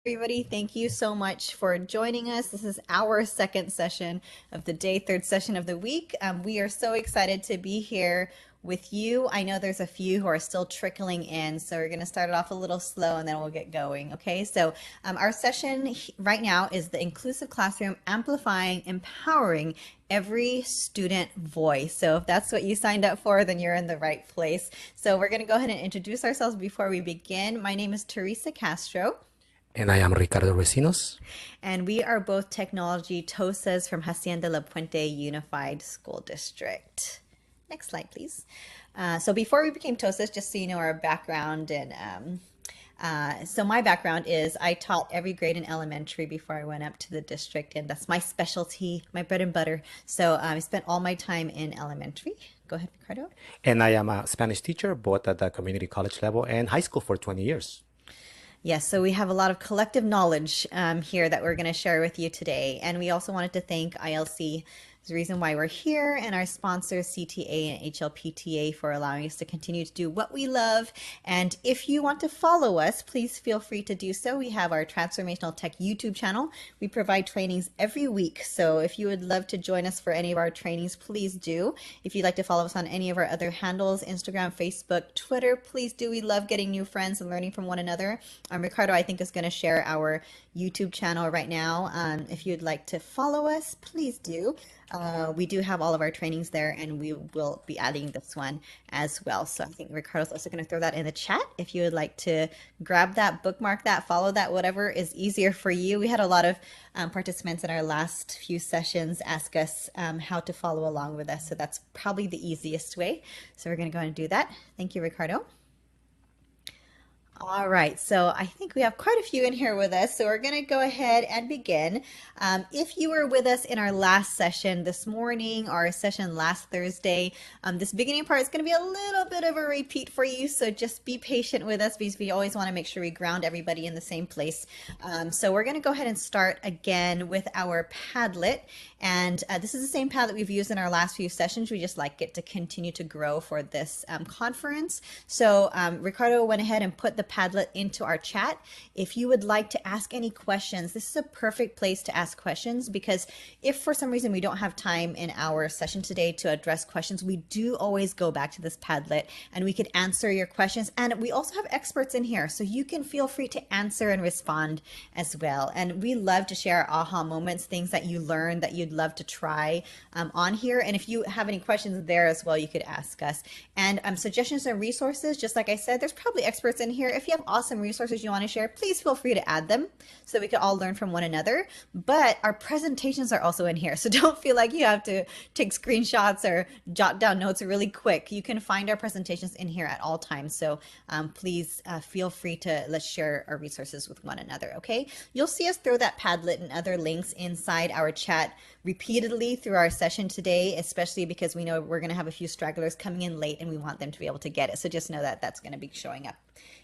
Everybody, thank you so much for joining us. This is our second session of the day, third session of the week. We are so excited to be here with you. I know there's a few who are still trickling in, so we're going to start it off a little slow and then we'll get going. Okay, so our session right now is the Inclusive Classroom Amplifying, Empowering Every Student Voice. So if that's what you signed up for, then you're in the right place. So we're going to go ahead and introduce ourselves before we begin. My name is Teresa Castro. And I am Ricardo Recinos. And we are both technology TOSAs from Hacienda La Puente Unified School District. Next slide, please. So before we became TOSAs, just so you know our background, so my background is I taught every grade in elementary before I went up to the district, and that's my specialty, my bread and butter. So I spent all my time in elementary. Go ahead, Ricardo. And I am a Spanish teacher, both at the community college level and high school for 20 years. Yes, so we have a lot of collective knowledge here that we're going to share with you today. And we also wanted to thank ILC, the reason why we're here, and our sponsors, CTA and HLPTA, for allowing us to continue to do what we love. And if you want to follow us, please feel free to do so. We have our Transformational Tech YouTube channel. We provide trainings every week. So if you would love to join us for any of our trainings, please do. If you'd like to follow us on any of our other handles, Instagram, Facebook, Twitter, please do. We love getting new friends and learning from one another. Ricardo, I think, is going to share our YouTube channel right now. If you'd like to follow us, please do. We do have all of our trainings there, and we will be adding this one as well. So I think Ricardo's also going to throw that in the chat. If you would like to grab that, bookmark that, follow that, whatever is easier for you. We had a lot of participants in our last few sessions ask us how to follow along with us. So that's probably the easiest way. So we're going to go ahead and do that. Thank you, Ricardo. All right, so I think we have quite a few in here with us, so we're going to go ahead and begin. If you were with us in our last session this morning or our session last Thursday, this beginning part is going to be a little bit of a repeat for you, so just be patient with us because we always want to make sure we ground everybody in the same place. So we're going to go ahead and start again with our Padlet, and this is the same Padlet we've used in our last few sessions. We just like it to continue to grow for this conference. So Ricardo went ahead and put the Padlet into our chat. If you would like to ask any questions, this is a perfect place to ask questions, because if for some reason we don't have time in our session today to address questions, we do always go back to this Padlet and we can answer your questions. And we also have experts in here, so you can feel free to answer and respond as well. And we love to share aha moments, things that you learned that you'd love to try on here. And if you have any questions there as well, you could ask us. And suggestions and resources, just like I said, there's probably experts in here. If you have awesome resources you want to share, please feel free to add them so we can all learn from one another. But our presentations are also in here, so don't feel like you have to take screenshots or jot down notes really quick. You can find our presentations in here at all times, so please feel free to let's share our resources with one another, okay? You'll see us throw that Padlet and other links inside our chat repeatedly through our session today, especially because we know we're going to have a few stragglers coming in late and we want them to be able to get it. So just know that that's going to be showing up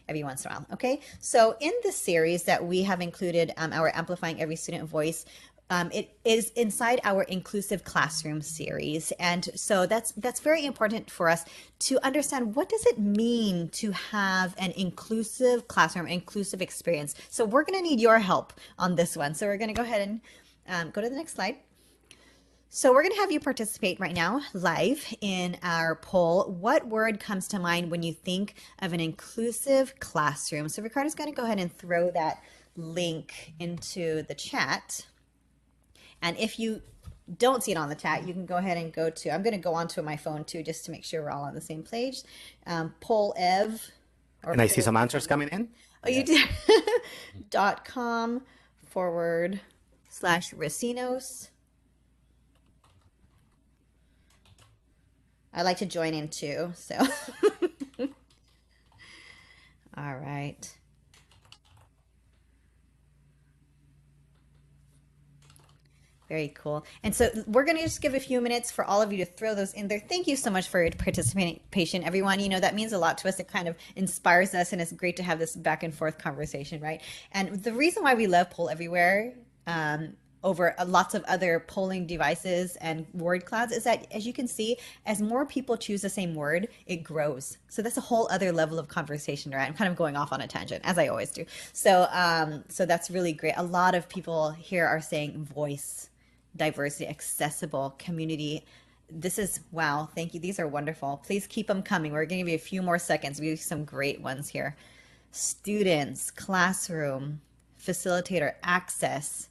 every once in a while. Okay, so in this series that we have included our Amplifying Every Student Voice, it is inside our Inclusive Classroom series. And so that's very important for us to understand, what does it mean to have an inclusive classroom, inclusive experience? So we're going to need your help on this one. So we're going to go ahead and go to the next slide. So we're going to have you participate right now live in our poll. What word comes to mind when you think of an inclusive classroom? So Ricardo's going to go ahead and throw that link into the chat. And if you don't see it on the chat, you can go ahead and go to, I'm going to go onto my phone too, just to make sure we're all on the same page. Poll Ev. And I see some answers coming in. Oh, you did. .com/Racinos. I like to join in too, so. All right. Very cool. And so we're going to just give a few minutes for all of you to throw those in there. Thank you so much for your participation, everyone. You know, that means a lot to us. It kind of inspires us, and it's great to have this back and forth conversation, right? And the reason why we love Poll Everywhere over lots of other polling devices and word clouds is that, as you can see, as more people choose the same word, it grows. So that's a whole other level of conversation, right? I'm kind of going off on a tangent, as I always do. So that's really great. A lot of people here are saying voice, diversity, accessible, community. This is wow. Thank you. These are wonderful. Please keep them coming. We're going to give you a few more seconds. We have some great ones here. Students, classroom, facilitator, access.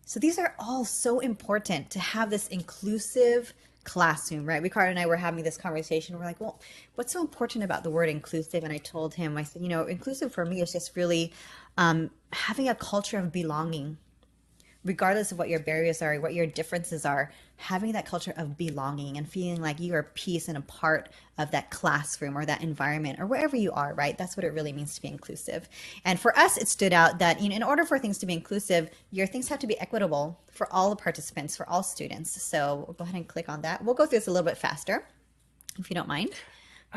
So these are all so important to have this inclusive classroom, right? Ricardo and I were having this conversation. We're like, well, what's so important about the word inclusive? And I told him, I said, inclusive for me is just really having a culture of belonging, regardless of what your barriers are, what your differences are, having that culture of belonging and feeling like you are a piece and a part of that classroom or that environment or wherever you are, right? That's what it really means to be inclusive. And for us, it stood out that, in order for things to be inclusive, your things have to be equitable for all the participants, for all students. So we'll go ahead and click on that. We'll go through this a little bit faster, if you don't mind.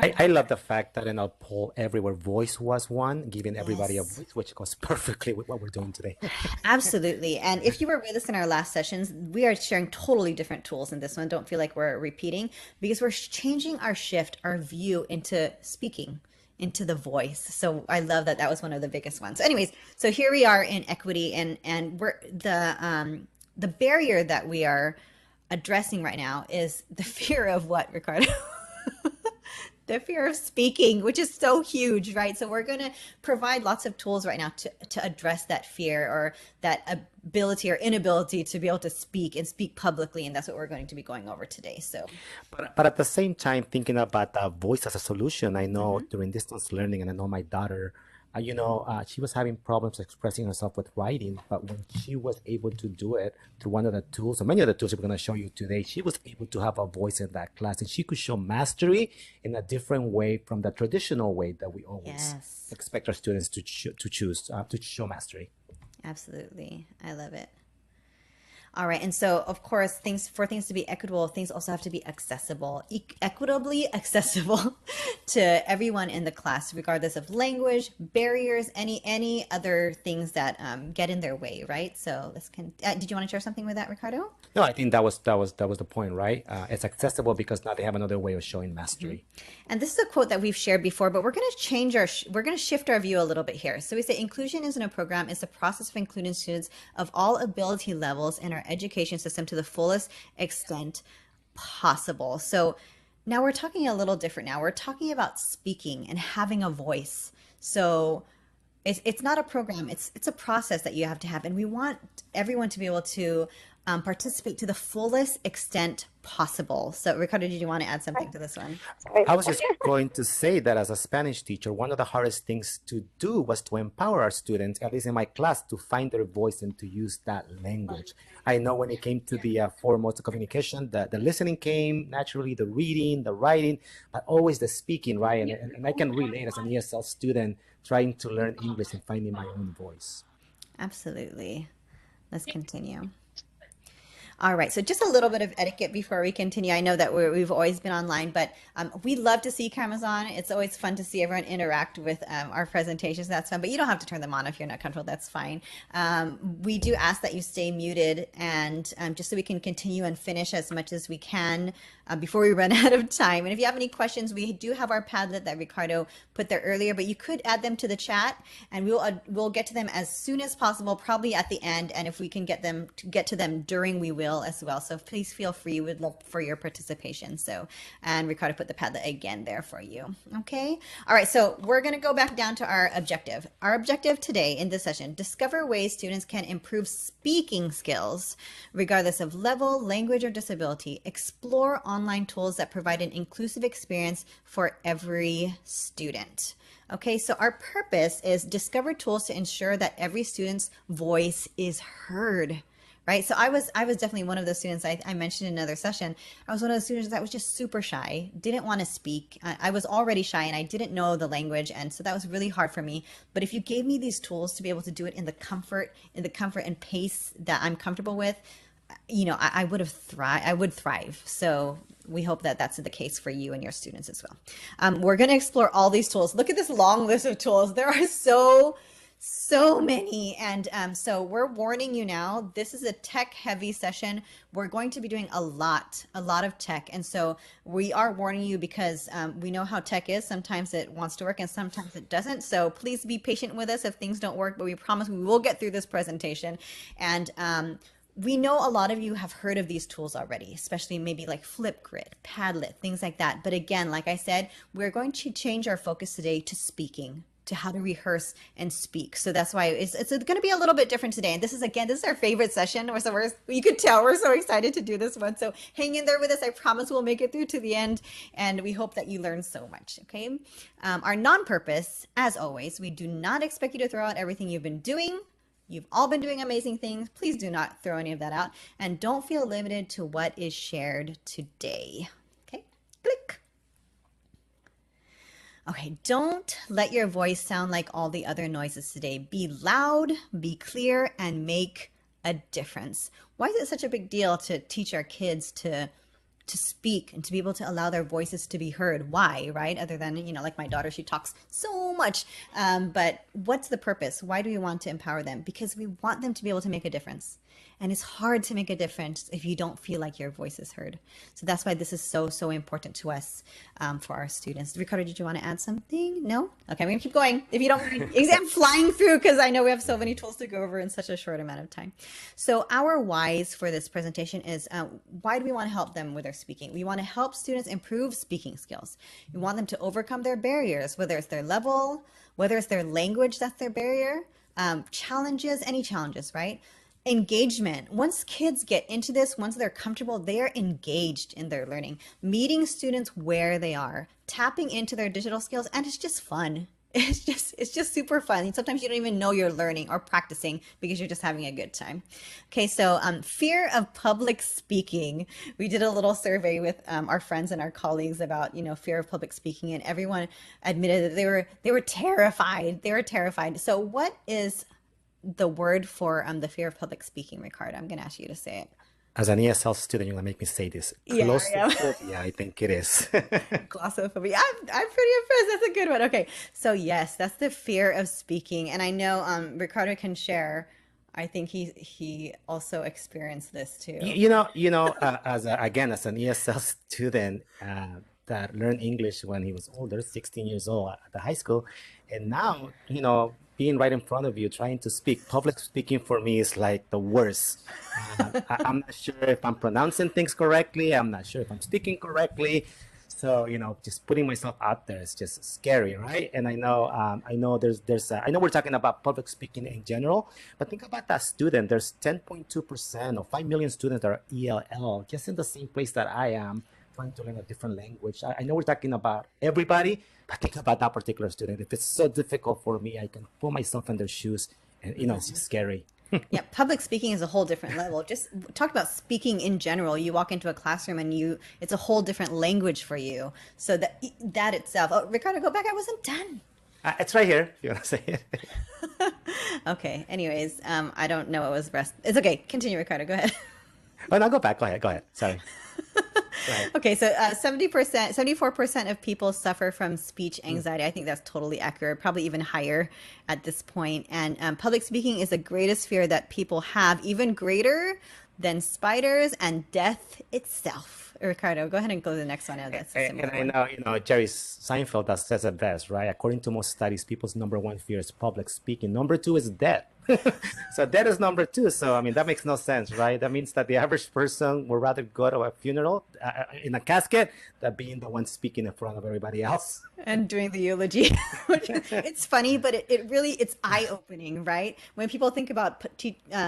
I love the fact that in our poll everywhere voice was one, giving everybody a Yes. voice, which goes perfectly with what we're doing today. Absolutely. And if you were with us in our last sessions, we are sharing totally different tools in this one. Don't feel like we're repeating because we're changing our shift, our view into speaking, into the voice. So I love that that was one of the biggest ones. So anyways, so here we are in equity and we're the barrier that we are addressing right now is the fear of what, Ricardo? The fear of speaking, which is so huge, right? So we're going to provide lots of tools right now to address that fear or that ability or inability to be able to speak and speak publicly. And that's what we're going to be going over today. So, But at the same time, thinking about voice as a solution, I know mhm. during distance learning, and I know my daughter, she was having problems expressing herself with writing. But when she was able to do it through one of the tools, or many of the tools we're going to show you today, she was able to have a voice in that class, and she could show mastery in a different way from the traditional way that we always Yes, expect our students to choose to show mastery. absolutely. I love it. All right. And so, of course, things to be equitable, things also have to be accessible, equitably accessible to everyone in the class, regardless of language, barriers, any other things that get in their way, right? So did you want to share something with that, Ricardo? No, I think that was the point, right? It's accessible because now they have another way of showing Mhm. mastery. And this is a quote that we've shared before, but we're going to we're going to shift our view a little bit here. So we say inclusion isn't a program, it's a process of including students of all ability levels in our education system to the fullest extent possible. So now we're talking a little different now. We're talking about speaking and having a voice. So it's not a program, it's a process that you have to have. And we want everyone to be able to participate to the fullest extent possible. So Ricardo, did you want to add something to this one? I was just going to say that as a Spanish teacher, one of the hardest things to do was to empower our students, at least in my class, to find their voice and to use that language. I know when it came to the four modes of communication, the listening came naturally, the reading, the writing, but always the speaking, right? And I can relate as an ESL student trying to learn English and finding my own voice. Absolutely. Let's continue. All right, so just a little bit of etiquette before we continue. I know that we've always been online, but we love to see cameras on. It's always fun to see everyone interact with our presentations. That's fun, but you don't have to turn them on if you're not comfortable. That's fine. We do ask that you stay muted and just so we can continue and finish as much as we can before we run out of time. And if you have any questions, we do have our Padlet that Ricardo put there earlier, but you could add them to the chat and we'll get to them as soon as possible, probably at the end. And if we can get to them during, we will as well. So please feel free. We'd love for your participation. So, and Ricardo put the Padlet again there for you. Okay. All right. So we're going to go back down to our objective. Our objective today in this session, discover ways students can improve speaking skills, regardless of level, language, or disability. Explore online tools that provide an inclusive experience for every student. Okay, so our purpose is discover tools to ensure that every student's voice is heard. Right. So I was definitely one of those students I mentioned in another session. I was one of those students that was just super shy, didn't want to speak. I was already shy and I didn't know the language. And so that was really hard for me. But if you gave me these tools to be able to do it in the comfort and pace that I'm comfortable with, I would have thrived. I would thrive. So we hope that that's the case for you and your students as well. We're going to explore all these tools. Look at this long list of tools. There are So many. And so we're warning you now. This is a tech heavy session. We're going to be doing a lot of tech. And so we are warning you because we know how tech is. Sometimes it wants to work and sometimes it doesn't. So please be patient with us if things don't work, but we promise we will get through this presentation. And we know a lot of you have heard of these tools already, especially maybe like FlipGrid, Padlet, things like that. But again, like I said, we're going to change our focus today to speaking, to how to rehearse and speak. So that's why it's going to be a little bit different today. And this is, again, this is our favorite session. You could tell we're so excited to do this one. So hang in there with us. I promise we'll make it through to the end. And we hope that you learn so much. Okay. Our non-purpose, as always, we do not expect you to throw out everything you've been doing. You've all been doing amazing things. Please do not throw any of that out. And don't feel limited to what is shared today. Okay, click. Okay, don't let your voice sound like all the other noises today. Be loud, be clear, and make a difference. Why is it such a big deal to teach our kids to speak and to be able to allow their voices to be heard? Why, right? Other than, like my daughter, she talks so much. But what's the purpose? Why do we want to empower them? Because we want them to be able to make a difference. And it's hard to make a difference if you don't feel like your voice is heard. So that's why this is so, so important to us for our students. Ricardo, did you want to add something? No? Okay, I'm going to keep going. If you don't, I'm flying through because I know we have so many tools to go over in such a short amount of time. So our whys for this presentation is why do we want to help them with their speaking? We want to help students improve speaking skills. We want them to overcome their barriers, whether it's their level, whether it's their language that's their barrier, challenges, any challenges, right? Engagement. Once kids get into this, once they're comfortable, they are engaged in their learning, meeting students where they are, tapping into their digital skills, and it's just fun. It's just super fun. And sometimes you don't even know you're learning or practicing because you're just having a good time. Okay, so fear of public speaking. We did a little survey with our friends and our colleagues about fear of public speaking, and everyone admitted that they were terrified. They were terrified. So what is the word for the fear of public speaking, Ricardo? I'm going to ask you to say it. As an ESL student, you're gonna make me say this. Yeah, yeah. Claustrophobia, I think it is. Glossophobia. I'm pretty impressed. That's a good one. Okay, so yes, that's the fear of speaking, and I know Ricardo can share. I think he also experienced this too. As an ESL student that learned English when he was older, 16 years old at the high school, and now, being right in front of you, trying to speak, public speaking for me is like the worst. I'm not sure if I'm pronouncing things correctly. I'm not sure if I'm speaking correctly. So, just putting myself out there is just scary, right? And I know we're talking about public speaking in general, but think about that student. There's 10.2% or 5 million students that are ELL, just in the same place that I am, trying to learn a different language. I know we're talking about everybody, but think about that particular student. If it's so difficult for me, I can put myself in their shoes, and, it's just scary. Yeah, public speaking is a whole different level. Just talk about speaking in general. You walk into a classroom and it's a whole different language for you. So that itself. Oh, Ricardo, go back. I wasn't done. It's right here, if you want to say it. Okay. Anyways, I don't know what was rest. It's okay. Continue, Ricardo. Go ahead. Oh, no, go back. Go ahead. Sorry. Go ahead. Okay, so 70%, 74% of people suffer from speech anxiety. I think that's totally accurate, probably even higher at this point. And public speaking is the greatest fear that people have, even greater than spiders and death itself. Ricardo, go ahead and go to the next one. That's a And similar I one. know, Jerry Seinfeld that says it best, right? According to most studies, people's number one fear is public speaking. Number two is death. So death is number two. So, I mean, that makes no sense, right? That means that the average person would rather go to a funeral in a casket than being the one speaking in front of everybody else. And doing the eulogy. It's funny, but it's eye-opening, right? When people think about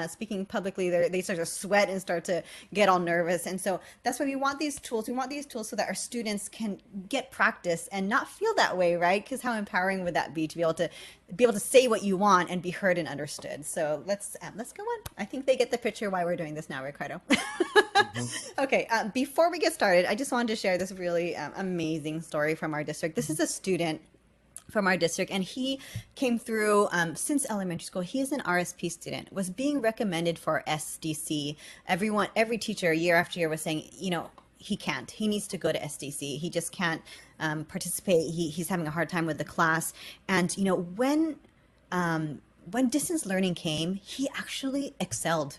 speaking publicly, they start to sweat and start to get all nervous. And so that's why we want these tools. We want these tools so that our students can get practice and not feel that way, right? Because how empowering would that be to be able to say what you want and be heard and understood. So let's go on. I think they get the picture why we're doing this now, Ricardo. Okay, before we get started, I just wanted to share this really amazing story from our district. This is a student from our district, and he came through since elementary school. He is an RSP student, was being recommended for SDC. Every teacher year after year was saying, he needs to go to SDC. He just can't participate. He's having a hard time with the class. And, when when distance learning came, he actually excelled.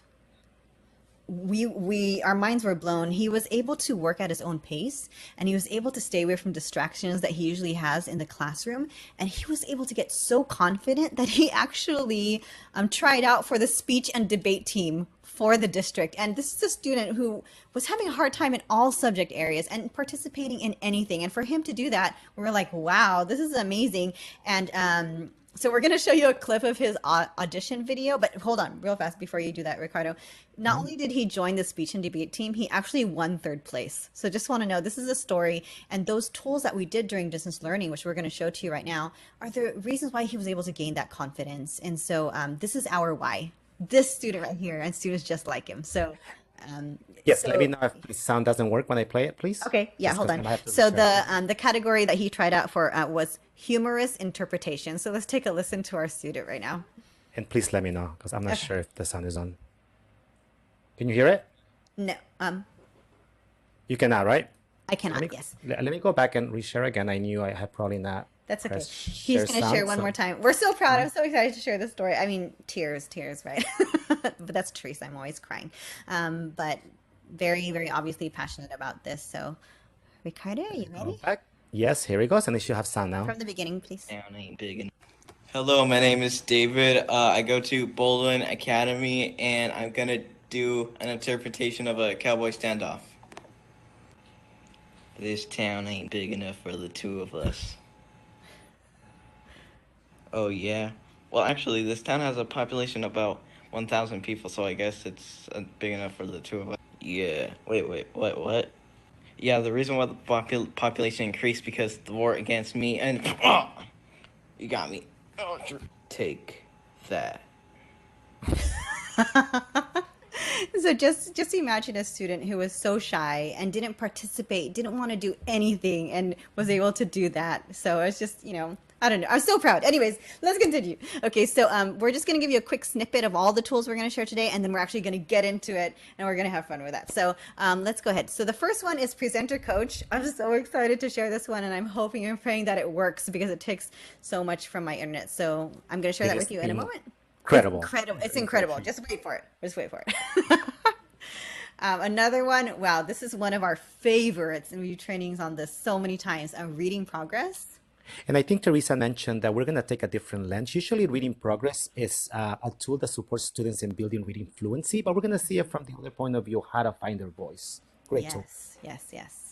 We our minds were blown. He was able to work at his own pace, and he was able to stay away from distractions that he usually has in the classroom, and he was able to get so confident that he actually tried out for the speech and debate team for the district. And this is a student who was having a hard time in all subject areas and participating in anything, and for him to do that, we were like, wow, this is amazing. And so we're going to show you a clip of his audition video, but hold on real fast before you do that, Ricardo. Not only did he join the speech and debate team, he actually won third place. So just want to know, this is a story, and those tools that we did during distance learning, which we're going to show to you right now, are the reasons why he was able to gain that confidence. And so this is our why. This student right here and students just like him. So um, Yes, let me so know if the sound doesn't work when I play it, please. okay, yeah, Just hold because on. I have to So reshare it. the category that he tried out for was humorous interpretation. So let's take a listen to our student right now. And please let me know because I'm not Okay. sure if the sound is on. Can you hear it? No, You cannot, right? I Let cannot. me Yes, let me go back and reshare again. I knew I had probably not that's okay. pressed He's share going to share sound, one more so time. We're so proud. I'm so excited to share this story. I mean, tears, right? But that's Teresa. I'm always crying. But very, very obviously passionate about this. So, Ricardo, are you go ready? back. Yes, here he goes, and it should have sound now. From the beginning, please. Town ain't big enough. Hello, my name is David. I go to Baldwin Academy, and I'm gonna do an interpretation of a cowboy standoff. This town ain't big enough for the two of us. Oh yeah. Well, actually, this town has a population of about 1,000 people, so I guess it's big enough for the two of us. Yeah. Wait. What? Yeah, the reason why the population increased because the war against me and you got me. Oh, take that. So just imagine a student who was so shy and didn't participate, didn't want to do anything, and was able to do that. So it's just, I don't know. I'm so proud. Anyways, let's continue. Okay, so we're just going to give you a quick snippet of all the tools we're going to share today, and then we're actually going to get into it, and we're going to have fun with that. So let's go ahead. So the first one is Presenter Coach. I'm so excited to share this one, and I'm hoping and praying that it works because it takes so much from my internet. So I'm going to share It that is with you in a moment. It's incredible. incredible. It's incredible. Incredible. Just wait for it. Just wait for it. Another one. Wow, this is one of our favorites, and we do trainings on this so many times. Reading progress. And I think Teresa mentioned that we're going to take a different lens. Usually, reading progress is a tool that supports students in building reading fluency, but we're going to see it from the other point of view, how to find their voice. Great tool. Yes.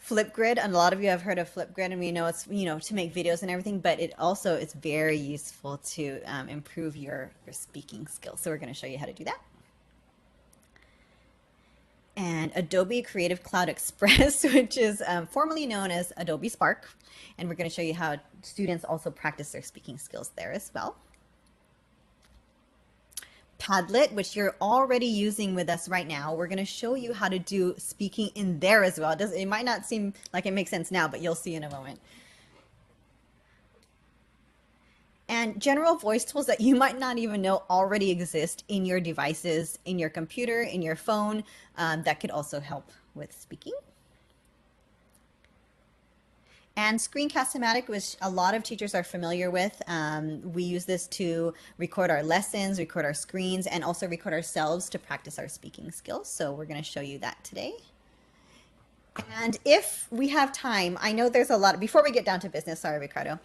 FlipGrid, and a lot of you have heard of FlipGrid, and we know it's to make videos and everything, but it also is very useful to improve your speaking skills. So we're going to show you how to do that. And Adobe Creative Cloud Express, which is formerly known as Adobe Spark, and we're going to show you how students also practice their speaking skills there as well. Padlet, which you're already using with us right now. We're going to show you how to do speaking in there as well. It might not seem like it makes sense now, but you'll see in a moment. And general voice tools that you might not even know already exist in your devices, in your computer, in your phone, that could also help with speaking. And Screencastomatic, which a lot of teachers are familiar with. We use this to record our lessons, record our screens, and also record ourselves to practice our speaking skills. So we're going to show you that today. And if we have time, I know there's a lot, before we get down to business, sorry, Ricardo.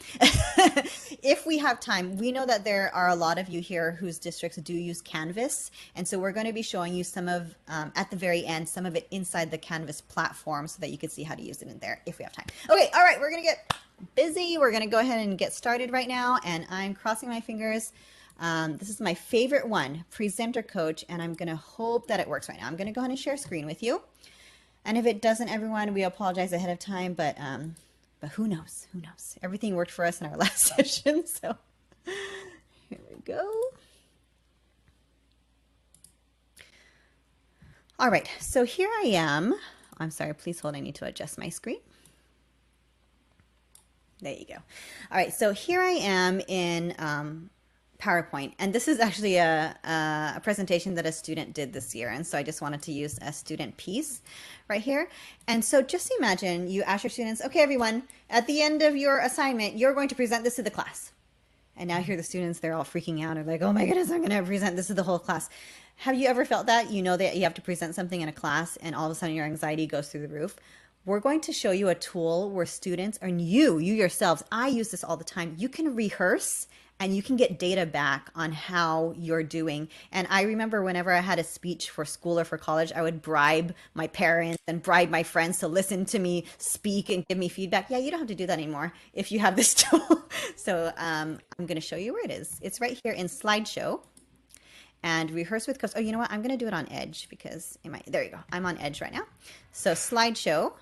If we have time, we know that there are a lot of you here whose districts do use Canvas. And so we're going to be showing you some of, at the very end, some of it inside the Canvas platform so that you can see how to use it in there if we have time. Okay, all right, we're going to get busy. We're going to go ahead and get started right now. And I'm crossing my fingers. This is my favorite one, Presenter Coach, and I'm going to hope that it works right now. I'm going to go ahead and share screen with you. And if it doesn't, everyone, we apologize ahead of time, but who knows? Who knows? Everything worked for us in our last session, so here we go. All right, so here I am. I'm sorry, please hold. I need to adjust my screen. There you go. All right, so here I am in PowerPoint, and this is actually a presentation that a student did this year, and so I just wanted to use a student piece right here. And so just imagine you ask your students, okay, everyone, at the end of your assignment, you're going to present this to the class. And now here the students, they're all freaking out. They're like, oh my goodness, I'm going to present. This is the whole class. Have you ever felt that? You know that you have to present something in a class and all of a sudden your anxiety goes through the roof. We're going to show you a tool where students, and you yourselves, I use this all the time. You can rehearse and you can get data back on how you're doing. And I remember whenever I had a speech for school or for college, I would bribe my parents and bribe my friends to listen to me speak and give me feedback. Yeah, you don't have to do that anymore if you have this tool. So I'm going to show you where it is. It's right here in slideshow. And rehearse with coach. Oh, you know what? I'm going to do it on Edge because there you go. I'm on Edge right now. So slideshow.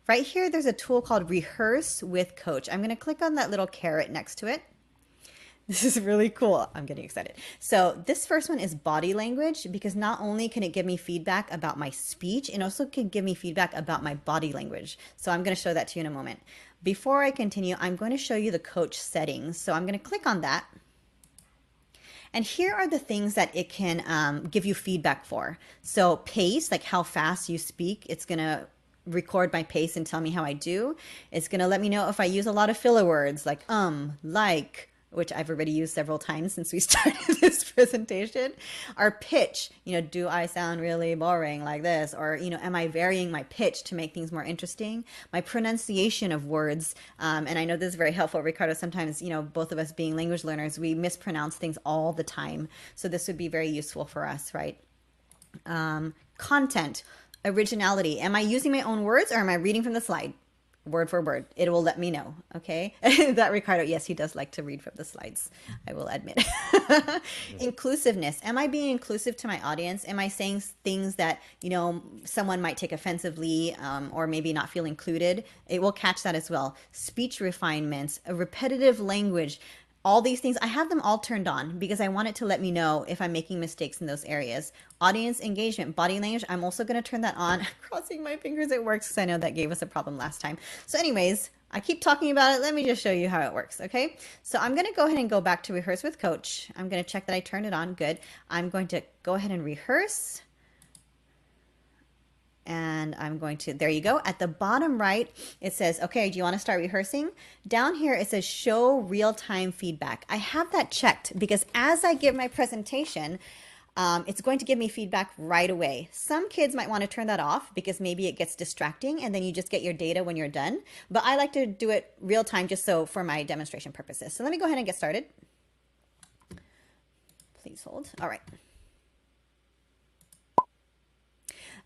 Right here, there's a tool called Rehearse with Coach. I'm going to click on that little caret next to it. This is really cool. I'm getting excited. So this first one is body language, because not only can it give me feedback about my speech, it also can give me feedback about my body language. So I'm going to show that to you in a moment. Before I continue, I'm going to show you the coach settings. So I'm going to click on that. And here are the things that it can give you feedback for. So pace, like how fast you speak, it's going to record my pace and tell me how I do. It's going to let me know if I use a lot of filler words like like, which I've already used several times since we started this presentation. Our pitch, do I sound really boring like this? Or, am I varying my pitch to make things more interesting? My pronunciation of words. And I know this is very helpful, Ricardo. Sometimes, both of us being language learners, we mispronounce things all the time. So this would be very useful for us, right? Content, originality. Am I using my own words or am I reading from the slide? Word for word. It will let me know. Okay. That Ricardo, yes, he does like to read from the slides, I will admit. Inclusiveness. Am I being inclusive to my audience? Am I saying things that, someone might take offensively or maybe not feel included? It will catch that as well. Speech refinements, a repetitive language. All these things, I have them all turned on because I want it to let me know if I'm making mistakes in those areas. Audience engagement, body language, I'm also going to turn that on. Crossing my fingers it works because I know that gave us a problem last time. So anyways, I keep talking about it. Let me just show you how it works, okay? So I'm going to go ahead and go back to Rehearse with Coach. I'm going to check that I turned it on. Good. I'm going to go ahead and rehearse. And I'm going to, there you go. At the bottom right, it says, okay, do you want to start rehearsing? Down here, it says show real-time feedback. I have that checked because as I give my presentation, it's going to give me feedback right away. Some kids might want to turn that off because maybe it gets distracting and then you just get your data when you're done. But I like to do it real time just so for my demonstration purposes. So let me go ahead and get started. Please hold. All right.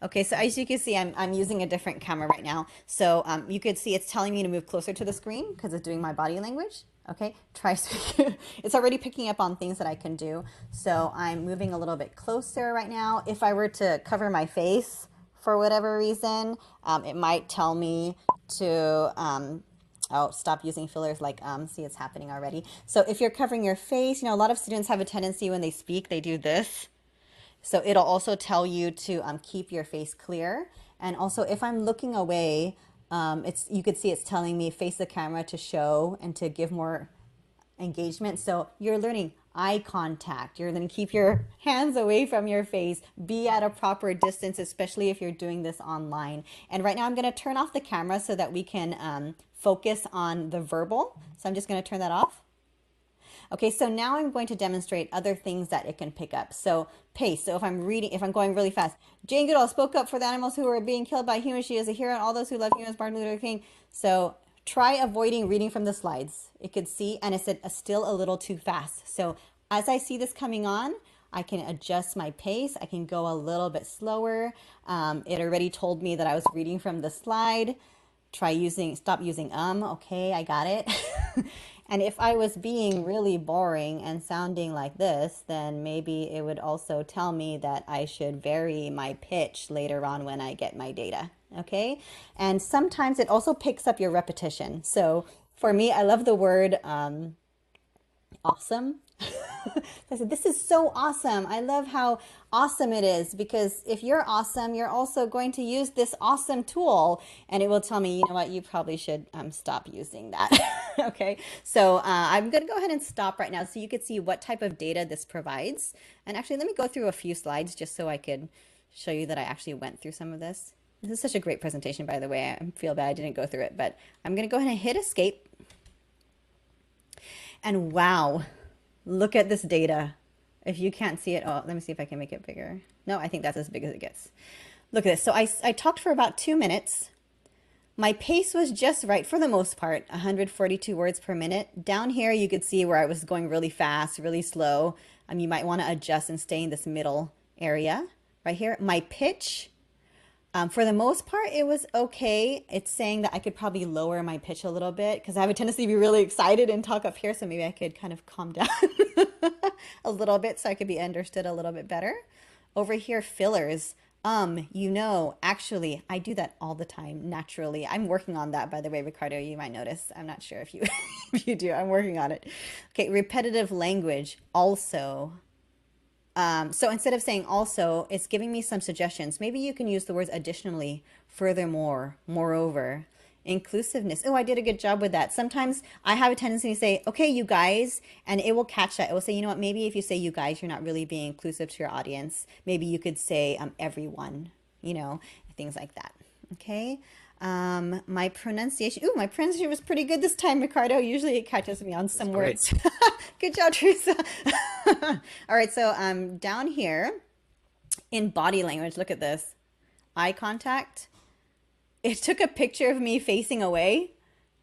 Okay, so as you can see, I'm using a different camera right now. So you could see it's telling me to move closer to the screen because it's doing my body language. Okay, try speaking. It's already picking up on things that I can do. So I'm moving a little bit closer right now. If I were to cover my face for whatever reason, it might tell me to stop using fillers like see, it's happening already. So if you're covering your face, a lot of students have a tendency when they speak, they do this. So it'll also tell you to keep your face clear. And also if I'm looking away, you could see it's telling me face the camera to show and to give more engagement. So you're learning eye contact. You're going to keep your hands away from your face, be at a proper distance, especially if you're doing this online. And right now I'm going to turn off the camera so that we can focus on the verbal. So I'm just going to turn that off. Okay, so now I'm going to demonstrate other things that it can pick up. So pace, so if I'm going really fast. Jane Goodall spoke up for the animals who were being killed by humans. She is a hero and all those who love humans, Martin Luther King. So try avoiding reading from the slides. It could see, and it said still a little too fast. So as I see this coming on, I can adjust my pace. I can go a little bit slower. It already told me that I was reading from the slide. Stop using okay, I got it. And if I was being really boring and sounding like this, then maybe it would also tell me that I should vary my pitch later on when I get my data, okay? And sometimes it also picks up your repetition. So for me, I love the word awesome. I said, this is so awesome. I love how awesome it is because if you're awesome, you're also going to use this awesome tool and it will tell me, you know what, you probably should stop using that. Okay, so I'm going to go ahead and stop right now so you could see what type of data this provides. And actually, let me go through a few slides just so I could show you that I actually went through some of this. This is such a great presentation, by the way. I feel bad I didn't go through it, but I'm going to go ahead and hit escape. And wow. Look at this data. If you can't see it, oh, let me see if I can make it bigger. No, I think that's as big as it gets. Look at this. So I talked for about 2 minutes. My pace was just right for the most part, 142 words per minute. Down here, you could see where I was going really fast, really slow. You might want to adjust and stay in this middle area right here. My pitch, for the most part, it was okay. It's saying that I could probably lower my pitch a little bit because I have a tendency to be really excited and talk up here. So maybe I could kind of calm down a little bit so I could be understood a little bit better. Over here, fillers. Actually, I do that all the time naturally. I'm working on that, by the way, Ricardo. You might notice. I'm not sure if you if you do. I'm working on it. Okay, repetitive language also. So instead of saying also, it's giving me some suggestions. Maybe you can use the words additionally, furthermore, moreover, inclusiveness. Oh, I did a good job with that. Sometimes I have a tendency to say, okay, you guys, and it will catch that. It will say, you know what, maybe if you say you guys, you're not really being inclusive to your audience. Maybe you could say everyone, things like that. Okay. My pronunciation. Ooh, my pronunciation was pretty good this time, Ricardo. Usually it catches me on some words. Good job, Teresa. All right, so down here in body language, look at this. Eye contact. It took a picture of me facing away,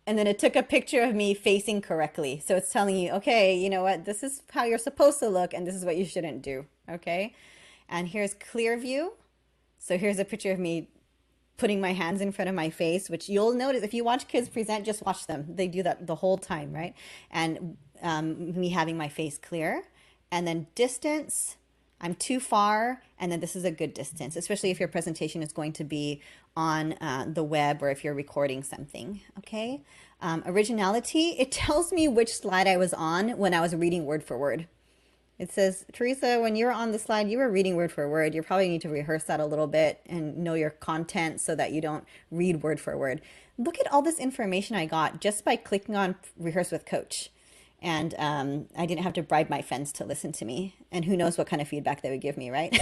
and then it took a picture of me facing correctly. So it's telling you, okay, you know what? This is how you're supposed to look, and this is what you shouldn't do. Okay? And here's clear view. So here's a picture of me putting my hands in front of my face, which you'll notice if you watch kids present, just watch them. They do that the whole time, right? And me having my face clear. And then distance, I'm too far. And then this is a good distance, especially if your presentation is going to be on the web or if you're recording something, okay? Originality, it tells me which slide I was on when I was reading word for word. It says, Teresa, when you're on the slide, you were reading word for word. You probably need to rehearse that a little bit and know your content so that you don't read word for word. Look at all this information I got just by clicking on Rehearse with Coach. And I didn't have to bribe my friends to listen to me. And who knows what kind of feedback they would give me, right?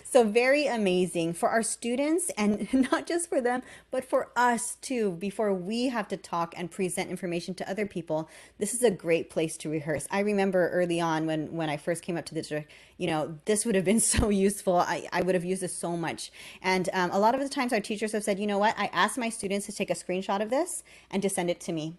So very amazing for our students, and not just for them, but for us too. Before we have to talk and present information to other people, this is a great place to rehearse. I remember early on when I first came up to the district, this would have been so useful. I would have used this so much. And a lot of the times our teachers have said, you know what, I asked my students to take a screenshot of this and to send it to me,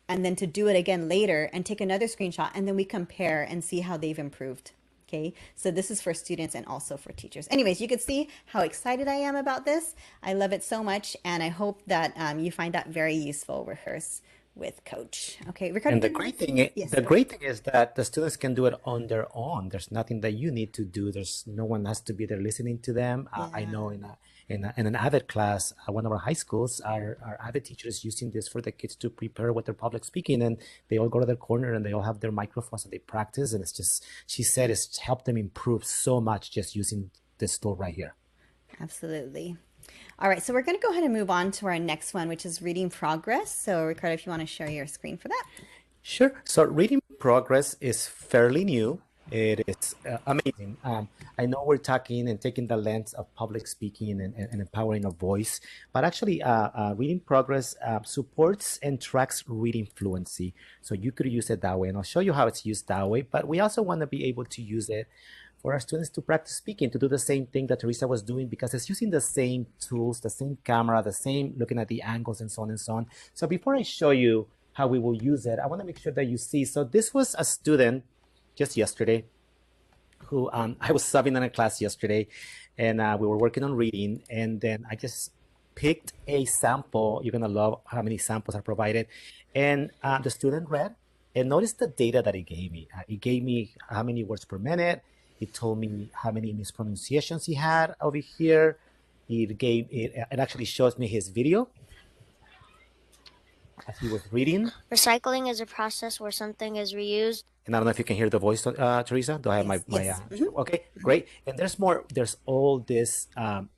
and then to do it again later and take another screenshot, and then we compare and see how they've improved. Okay, so this is for students and also for teachers. Anyways, you can see how excited I am about this. I love it so much, and I hope that you find that very useful. Rehearse with Coach. Okay, Ricardo. And the great thing is that the students can do it on their own. There's nothing that you need to do. There's no one has to be there listening to them. I know in an AVID class, one of our high schools, our AVID teachers using this for the kids to prepare with their public speaking, and they all go to their corner and they all have their microphones and they practice. And it's just, she said, it's helped them improve so much just using this tool right here. Absolutely. All right, so we're going to go ahead and move on to our next one, which is reading progress. So Ricardo, if you want to share your screen for that. Sure. So reading progress is fairly new. It is amazing. I know we're talking and taking the lens of public speaking and empowering a voice, but actually reading progress supports and tracks reading fluency. So you could use it that way, and I'll show you how it's used that way, but we also want to be able to use it for our students to practice speaking, to do the same thing that Teresa was doing, because it's using the same tools, the same camera, the same looking at the angles and so on and so on. So before I show you how we will use it, I want to make sure that you see. So this was a student just yesterday who I was subbing in a class yesterday, and we were working on reading, and then I just picked a sample. You're going to love how many samples are provided. And the student read, and notice the data that it gave me. It gave me how many words per minute. It told me how many mispronunciations he had over here. It actually shows me his video as he was reading. Recycling is a process where something is reused. And I don't know if you can hear the voice, Teresa. Do I have Yes. Okay, great. And there's more. There's all this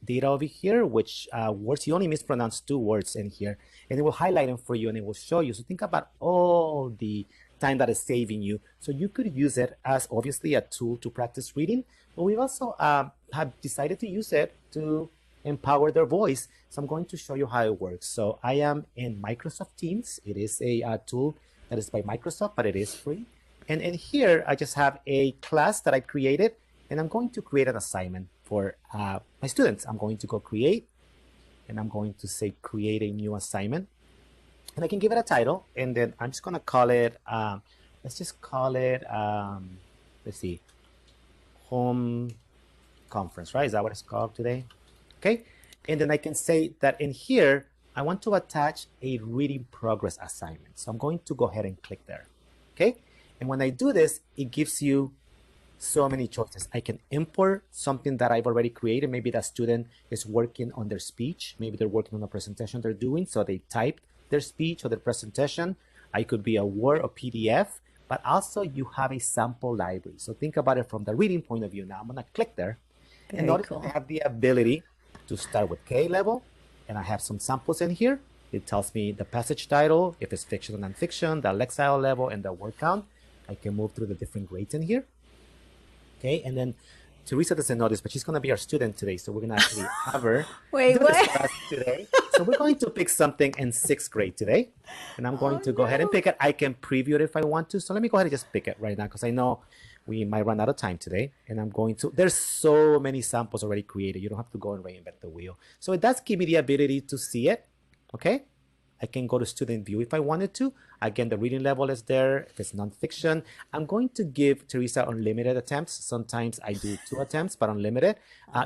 data over here, which words you only mispronounce 2 words in here, and it will highlight them for you, and it will show you. So think about all the time that is saving you. So you could use it as obviously a tool to practice reading, but we also have decided to use it to empower their voice. So I'm going to show you how it works. So I am in Microsoft Teams. It is a tool that is by Microsoft, but it is free. And in here, I just have a class that I created, and I'm going to create an assignment for my students. I'm going to go create, and I'm going to say create a new assignment. And I can give it a title, and then I'm just going to call it, let's just call it, let's see, home conference, right? Is that what it's called today? Okay. And then I can say that in here, I want to attach a reading progress assignment. So I'm going to go ahead and click there. Okay. And when I do this, it gives you so many choices. I can import something that I've already created. Maybe that student is working on their speech. Maybe they're working on a presentation they're doing. So they typed their speech or their presentation. I could be a Word or PDF, but also you have a sample library. So think about it from the reading point of view. Now I'm going to click there. And notice I have the ability to start with K level, and I have some samples in here. It tells me the passage title, if it's fiction or nonfiction, the lexile level, and the word count. I can move through the different grades in here. Okay, and then Teresa doesn't know this, but she's going to be our student today, so we're going to actually have her Wait, do what? this for us today. So we're going to pick something in 6th grade today, and I'm going to go ahead and pick it. I can preview it if I want to, so let me go ahead and just pick it right now, because I know we might run out of time today, and I'm going to, there's so many samples already created. You don't have to go and reinvent the wheel. So it does give me the ability to see it, okay? I can go to student view if I wanted to. Again, the reading level is there. If it's nonfiction, I'm going to give Teresa unlimited attempts. Sometimes I do 2 attempts, but unlimited.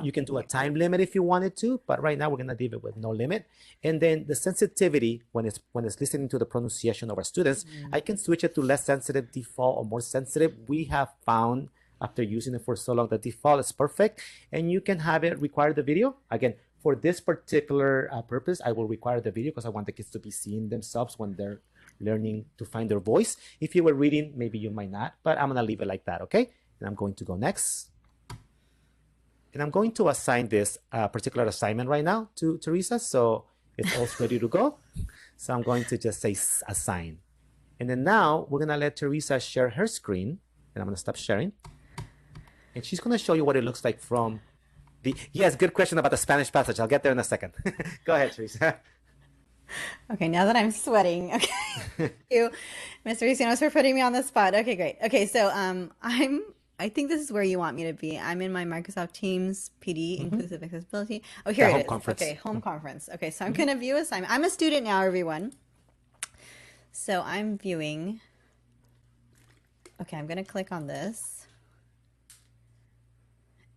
You can do a time limit if you wanted to, but right now we're gonna leave it with no limit. And then the sensitivity, when it's listening to the pronunciation of our students, I can switch it to less sensitive, default, or more sensitive. We have found after using it for so long, the default is perfect, and you can have it require the video. Again, for this particular purpose, I will require the video because I want the kids to be seeing themselves when they're learning to find their voice. If you were reading, maybe you might not, but I'm gonna leave it like that, okay? And I'm going to go next. And I'm going to assign this particular assignment right now to Teresa, so it's all ready to go. So I'm going to just say assign. And then now we're gonna let Teresa share her screen, and I'm gonna stop sharing. And she's gonna show you what it looks like from yes, good question about the Spanish passage. I'll get there in a second. Go ahead, Teresa. Okay, now that I'm sweating. Okay. Thank you, Mr. Ricinos, for putting me on the spot. Okay, great. Okay, so I think this is where you want me to be. I'm in my Microsoft Teams PD, Inclusive Accessibility. Oh, here it is. Conference. Okay, home conference. Okay, so I'm gonna view assignment. I'm a student now, everyone. So I'm viewing. Okay, I'm gonna click on this.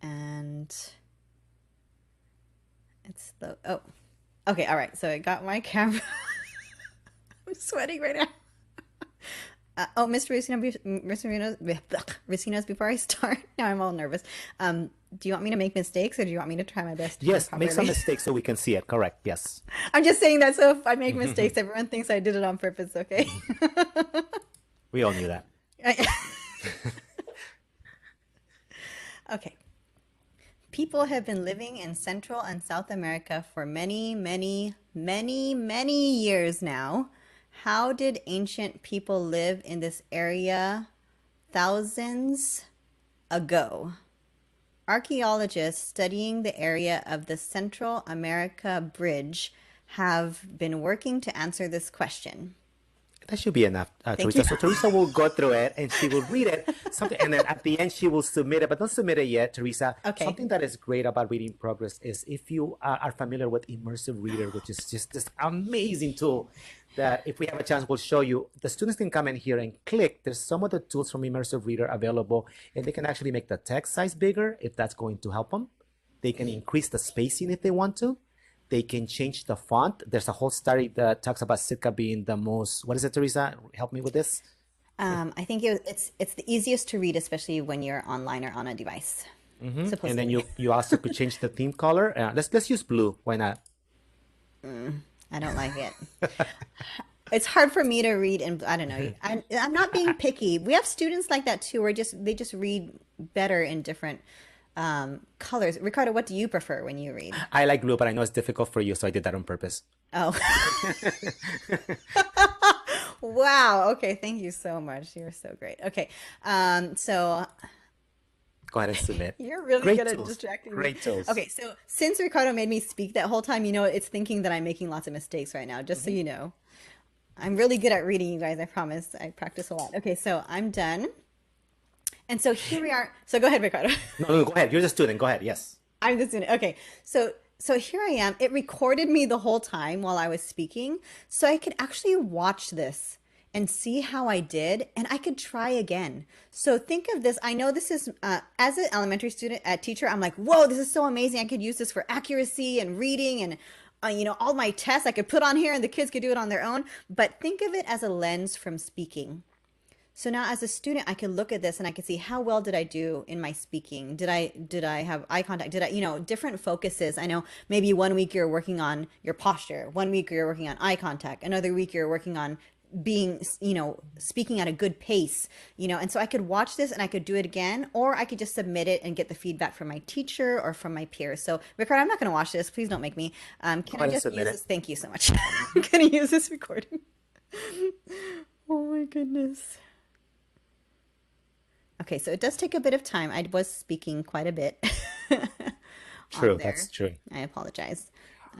And it's the, oh, okay, all right. So I got my camera. I'm sweating right now. Mr. Ricinos, before I start, now I'm all nervous. Do you want me to make mistakes, or do you want me to try my best? Yes, make some mistakes so we can see it. Correct. Yes. I'm just saying that so if I make mistakes, everyone thinks I did it on purpose. Okay. We all knew that. Okay. People have been living in Central and South America for many, many, many, many years now. How did ancient people live in this area thousands ago? Archaeologists studying the area of the Central America Bridge have been working to answer this question. That should be enough, Teresa. So Teresa will go through it and she will read it, and then at the end she will submit it, but don't submit it yet, Teresa. Okay. Something that is great about Reading Progress is if you are familiar with Immersive Reader, which is just this amazing tool that if we have a chance, we'll show you. The students can come in here and click. There's some of the tools from Immersive Reader available, and they can actually make the text size bigger if that's going to help them. They can increase the spacing if they want to. They can change the font. There's a whole study that talks about Sitka being the most, what is it, Teresa? Help me with this. I think it's the easiest to read, especially when you're online or on a device. And then you also could change the theme color. Let's use blue. Why not? I don't like it. It's hard for me to read, and I don't know. I'm not being picky. We have students like that too, where they just read better in different colors. Ricardo, what do you prefer when you read? I like blue, but I know it's difficult for you, so I did that on purpose. Oh. Wow. Okay. Thank you so much. You're so great. Okay. So go ahead and submit. You're really great good tools. at distracting me. Great tools. Okay. So since Ricardo made me speak that whole time, it's thinking that I'm making lots of mistakes right now, just so you know. I'm really good at reading, you guys. I promise. I practice a lot. Okay, so I'm done. And so here we are. So go ahead, Ricardo. No, go ahead. You're the student. Go ahead. Yes. I'm the student. Okay, so here I am. It recorded me the whole time while I was speaking, so I could actually watch this and see how I did, and I could try again. So think of this. I know this is as an elementary student, teacher. I'm like, whoa, this is so amazing. I could use this for accuracy and reading and. All my tests I could put on here and the kids could do it on their own. But think of it as a lens from speaking. So now as a student, I can look at this and I can see how well did I do in my speaking? Did I have eye contact? Did I, different focuses. I know maybe one week you're working on your posture, one week you're working on eye contact, another week you're working on being, speaking at a good pace, and so I could watch this and I could do it again, or I could just submit it and get the feedback from my teacher or from my peers. So Ricardo, I'm not going to watch this. Please don't make me. Can Go I ahead and just submit use it. this? Thank you so much. Can I use this recording? Oh my goodness. Okay, so it does take a bit of time. I was speaking quite a bit True. on That's there. true. I apologize.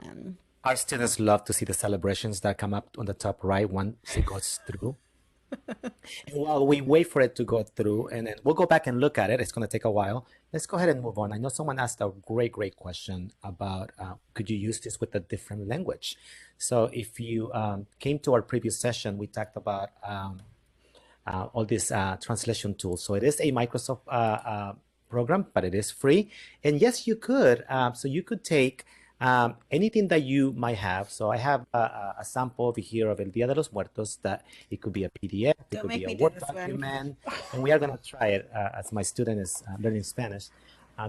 Um, Our students love to see the celebrations that come up on the top right once it goes through. And while we wait for it to go through, and then we'll go back and look at it, it's going to take a while. Let's go ahead and move on. I know someone asked a great, great question about could you use this with a different language? So if you came to our previous session, we talked about all these translation tools. So it is a Microsoft program, but it is free. And yes, you could. So you could take anything that you might have. So I have a sample over here of El Día de los Muertos that it could be a PDF, it don't could make be a me do Word this one. document, and we are going to try it as my student is learning Spanish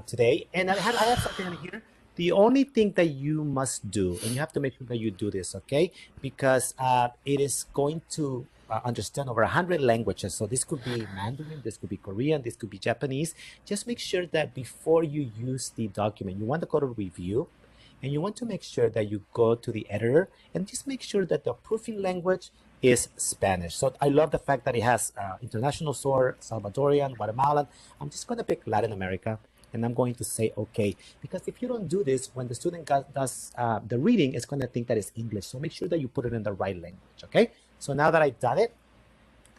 today. And I have something in here. The only thing that you must do, and you have to make sure that you do this, okay? Because it is going to understand over 100 languages. So this could be Mandarin, this could be Korean, this could be Japanese. Just make sure that before you use the document, you want to go to review, and you want to make sure that you go to the editor and just make sure that the proofing language is Spanish. So I love the fact that it has international source, Salvadorian, Guatemalan. I'm just going to pick Latin America and I'm going to say okay. Because if you don't do this, when the student does the reading, it's going to think that it's English. So make sure that you put it in the right language, okay? So now that I've done it,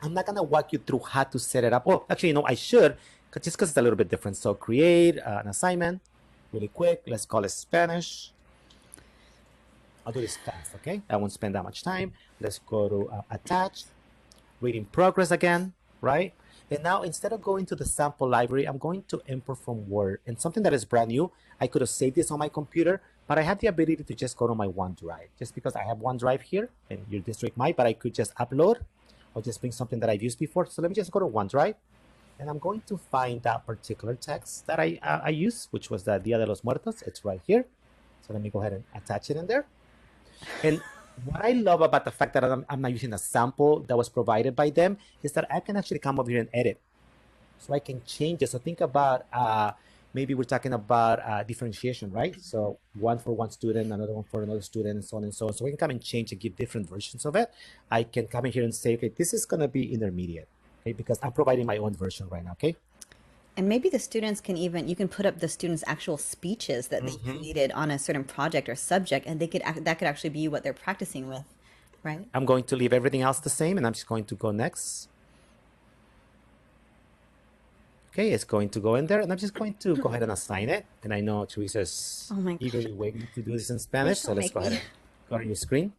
I'm not going to walk you through how to set it up. Oh, actually, no, I should, just because it's a little bit different. So create an assignment really quick. Let's call it Spanish. I'll do this fast, okay? I won't spend that much time. Let's go to attach, reading progress again, right? And now instead of going to the sample library, I'm going to import from Word. And something that is brand new, I could have saved this on my computer, but I have the ability to just go to my OneDrive. Just because I have OneDrive here, and your district might, but I could just upload or just bring something that I've used before. So let me just go to OneDrive, and I'm going to find that particular text that I used, which was the Dia de los Muertos. It's right here. So let me go ahead and attach it in there. And what I love about the fact that I'm not using a sample that was provided by them is that I can actually come over here and edit. So I can change it. So think about, maybe we're talking about differentiation, right? So one for one student, another one for another student, and so on and so on. So we can come and change and give different versions of it. I can come in here and say, okay, this is going to be intermediate, okay? Because I'm providing my own version right now, okay? And maybe the students can you can put up the students' actual speeches that they created on a certain project or subject, and that could actually be what they're practicing with, right? I'm going to leave everything else the same, and I'm just going to go next. Okay, it's going to go in there, and I'm just going to go ahead and assign it. And I know Teresa's Oh my eagerly gosh. waiting to do this in Spanish, Please so don't let's make go ahead me. and go to your screen.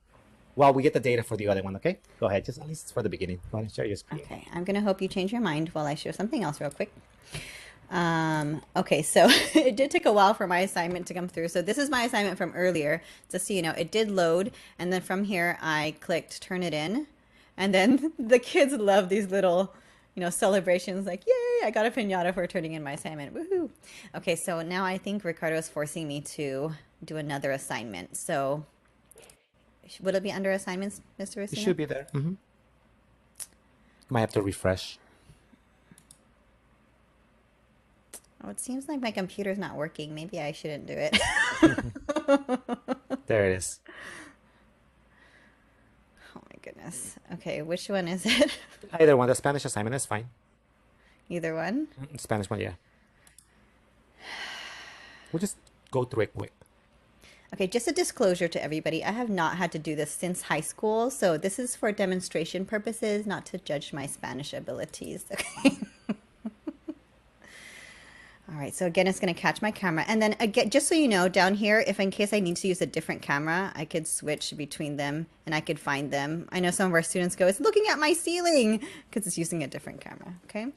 While we get the data for the other one, okay? Go ahead, just at least for the beginning. Go ahead and share your screen. Okay, I'm gonna hope you change your mind while I show something else real quick. Okay, so it did take a while for my assignment to come through. So this is my assignment from earlier. Just so you know, it did load, and then from here I clicked turn it in, and then the kids love these little, celebrations like, yay, I got a piñata for turning in my assignment. Woohoo. Okay, so now I think Ricardo is forcing me to do another assignment. So would it be under assignments, Mr. It Racina? should be there. Might have to refresh. Oh, it seems like my computer's not working. Maybe I shouldn't do it. There it is. Oh my goodness. Okay, which one is it? Either one. The Spanish assignment is fine. Either one? Spanish one, yeah. We'll just go through it quick. Okay, just a disclosure to everybody. I have not had to do this since high school, so this is for demonstration purposes, not to judge my Spanish abilities. Okay. All right, so again, it's going to catch my camera. And then again, just so you know, down here, if in case I need to use a different camera, I could switch between them and I could find them. I know some of our students go, it's looking at my ceiling because it's using a different camera. Okay. All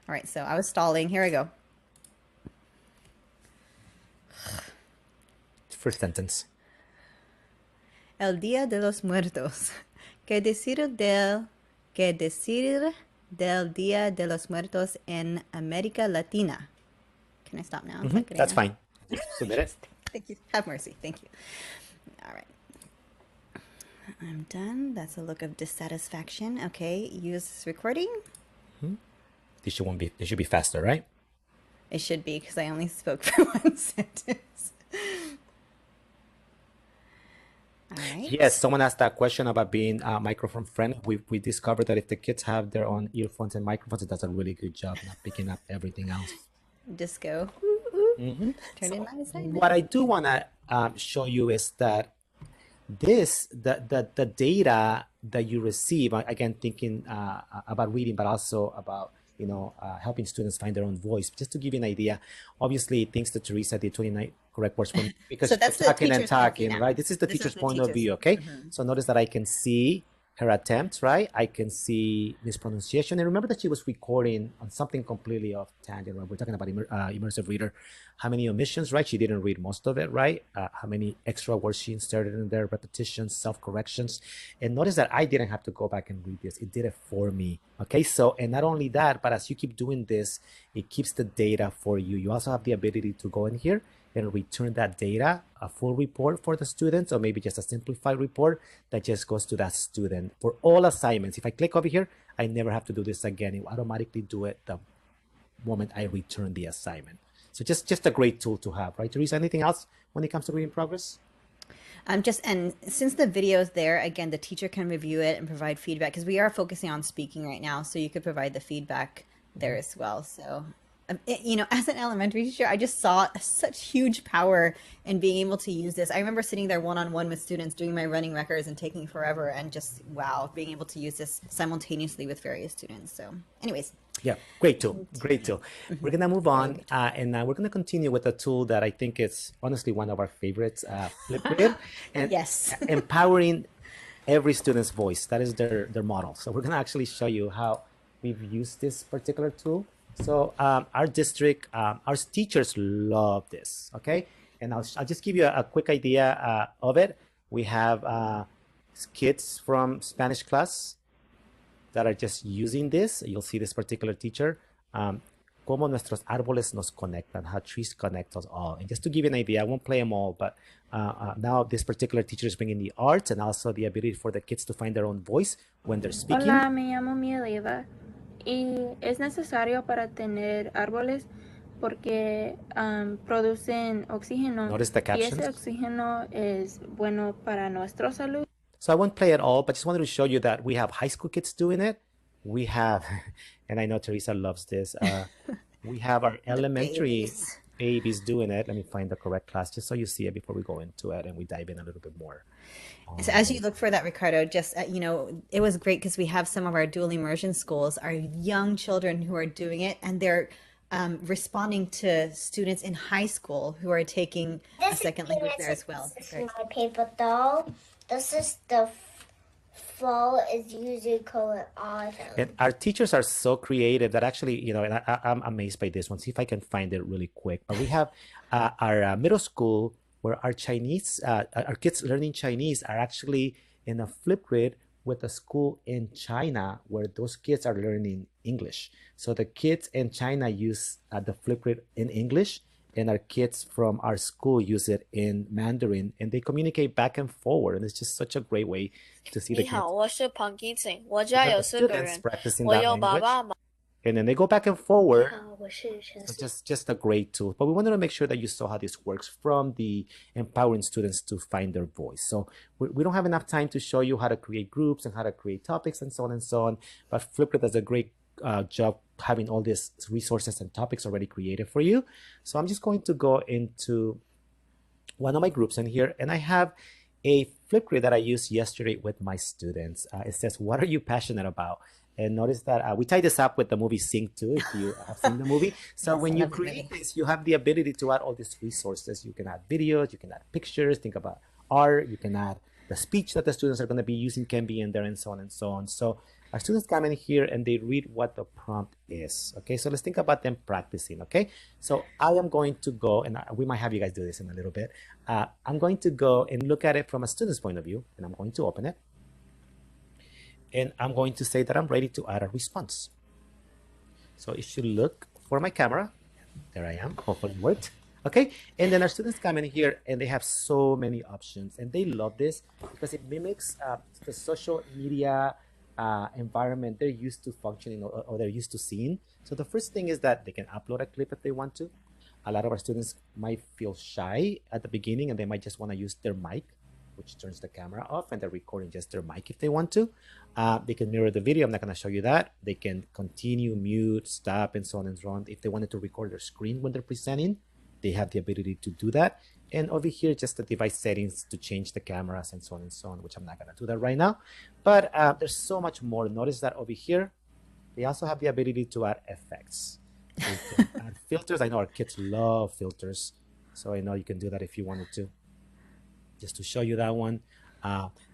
right, so I was stalling. Here I go. First sentence. El Día de los Muertos. ¿Qué decir del Día de los Muertos en América Latina? Can I stop now? That's fine. Submit it. Thank you. Have mercy. Thank you. All right. I'm done. That's a look of dissatisfaction. Okay. Use recording. This should be faster, right? It should be because I only spoke for one sentence. All right. Yes, someone asked that question about being microphone friendly. We discovered that if the kids have their own earphones and microphones, it does a really good job not picking up everything else. Just go. Turn in my assignment. What I do want to show you is that the data that you receive, again, thinking about reading, but also about helping students find their own voice. Just to give you an idea, obviously, thanks to Teresa, the 29 correct words from because So that's she's talking the and teacher's talking, point right? This is the teacher's point of view, okay? So notice that I can see her attempt, right? I can see mispronunciation. And remember that she was recording on something completely off tangent, right? We're talking about immersive reader. How many omissions, right? She didn't read most of it, right? How many extra words she inserted in there, repetitions, self-corrections. And notice that I didn't have to go back and read this. It did it for me, okay? So, and not only that, but as you keep doing this, it keeps the data for you. You also have the ability to go in here and return that data, a full report for the students, or maybe just a simplified report that just goes to that student for all assignments. If I click over here, I never have to do this again. It will automatically do it the moment I return the assignment. So just a great tool to have, right? Teresa, anything else when it comes to reading progress? And since the video is there, again, the teacher can review it and provide feedback because we are focusing on speaking right now. So you could provide the feedback there as well. So as an elementary teacher, I just saw such huge power in being able to use this. I remember sitting there one-on-one with students doing my running records and taking forever and just, wow, being able to use this simultaneously with various students. So anyways. Yeah, great tool, great tool. We're going to move on and we're going to continue with a tool that I think is honestly one of our favorites, FlipGrid. And yes. Empowering every student's voice. That is their model. So we're going to actually show you how we've used this particular tool. So our district, our teachers love this, okay? And I'll just give you a quick idea of it. We have kids from Spanish class that are just using this. You'll see this particular teacher, cómo nuestros árboles nos conectan, how trees connect us all. And just to give you an idea, I won't play them all, but now this particular teacher is bringing the arts and also the ability for the kids to find their own voice when they're speaking. Hola, me llamo Mieliva. Y es necesario para tener árboles porque producen oxígeno. Notice the Y captions. ese oxígeno es bueno para nuestra salud. So I won't play it all, but just wanted to show you that we have high school kids doing it. We have, and I know Teresa loves this, we have our elementary babies doing it. Let me find the correct class just so you see it before we go into it and we dive in a little bit more. So as you look for that, Ricardo, just, it was great because we have some of our dual immersion schools, our young children who are doing it, and they're responding to students in high school who are taking a second language there as well. This is my paper doll. This is the flow is usually called autumn. And our teachers are so creative that actually, and I'm amazed by this one. See if I can find it really quick. But we have our middle school where our Chinese, our kids learning Chinese are actually in a FlipGrid with a school in China where those kids are learning English. So the kids in China use the FlipGrid in English, and our kids from our school use it in Mandarin, and they communicate back and forward. And it's just such a great way to see the kids. 你好，我是彭金景，我家有4个 students 人， practicing 我 that 有爸 language. 爸妈妈。 And then they go back and forward. 我是陈 So just a great tool. But we wanted to make sure that you saw how this works from the empowering students to find their voice. So we don't have enough time to show you how to create groups and how to create topics and so on and so on. But FlipGrid does a great job having all these resources and topics already created for you. So I'm just going to go into one of my groups in here, and I have a FlipGrid that I used yesterday with my students. It says, what are you passionate about? And notice that we tie this up with the movie Sing 2, if you have seen the movie. So Yes, when I you love the movie. create this, you have the ability to add all these resources. You can add videos, you can add pictures, think about art, you can add the speech that the students are going to be using can be in there, and so on and so on. So our students come in here and they read what the prompt is. Okay, so let's think about them practicing. Okay, so I am going to go, and we might have you guys do this in a little bit. I'm going to go and look at it from a student's point of view, and I'm going to open it. And I'm going to say that I'm ready to add a response. So if you look for my camera, there I am, hopefully it worked. Okay, and then our students come in here and they have so many options, and they love this because it mimics the social media environment they're used to functioning or they're used to seeing. So the first thing is that they can upload a clip if they want to. A lot of our students might feel shy at the beginning and they might just want to use their mic, which turns the camera off, and they're recording just their mic if they want to. They can mirror the video. I'm not going to show you that. They can continue, mute, stop, and so on and so on. If they wanted to record their screen when they're presenting, they have the ability to do that. And over here, just the device settings to change the cameras and so on and so on, which I'm not going to do that right now. But there's so much more. Notice that over here, they also have the ability to add effects. They can add filters. I know our kids love filters, so I know you can do that if you wanted to. Just to show you that one,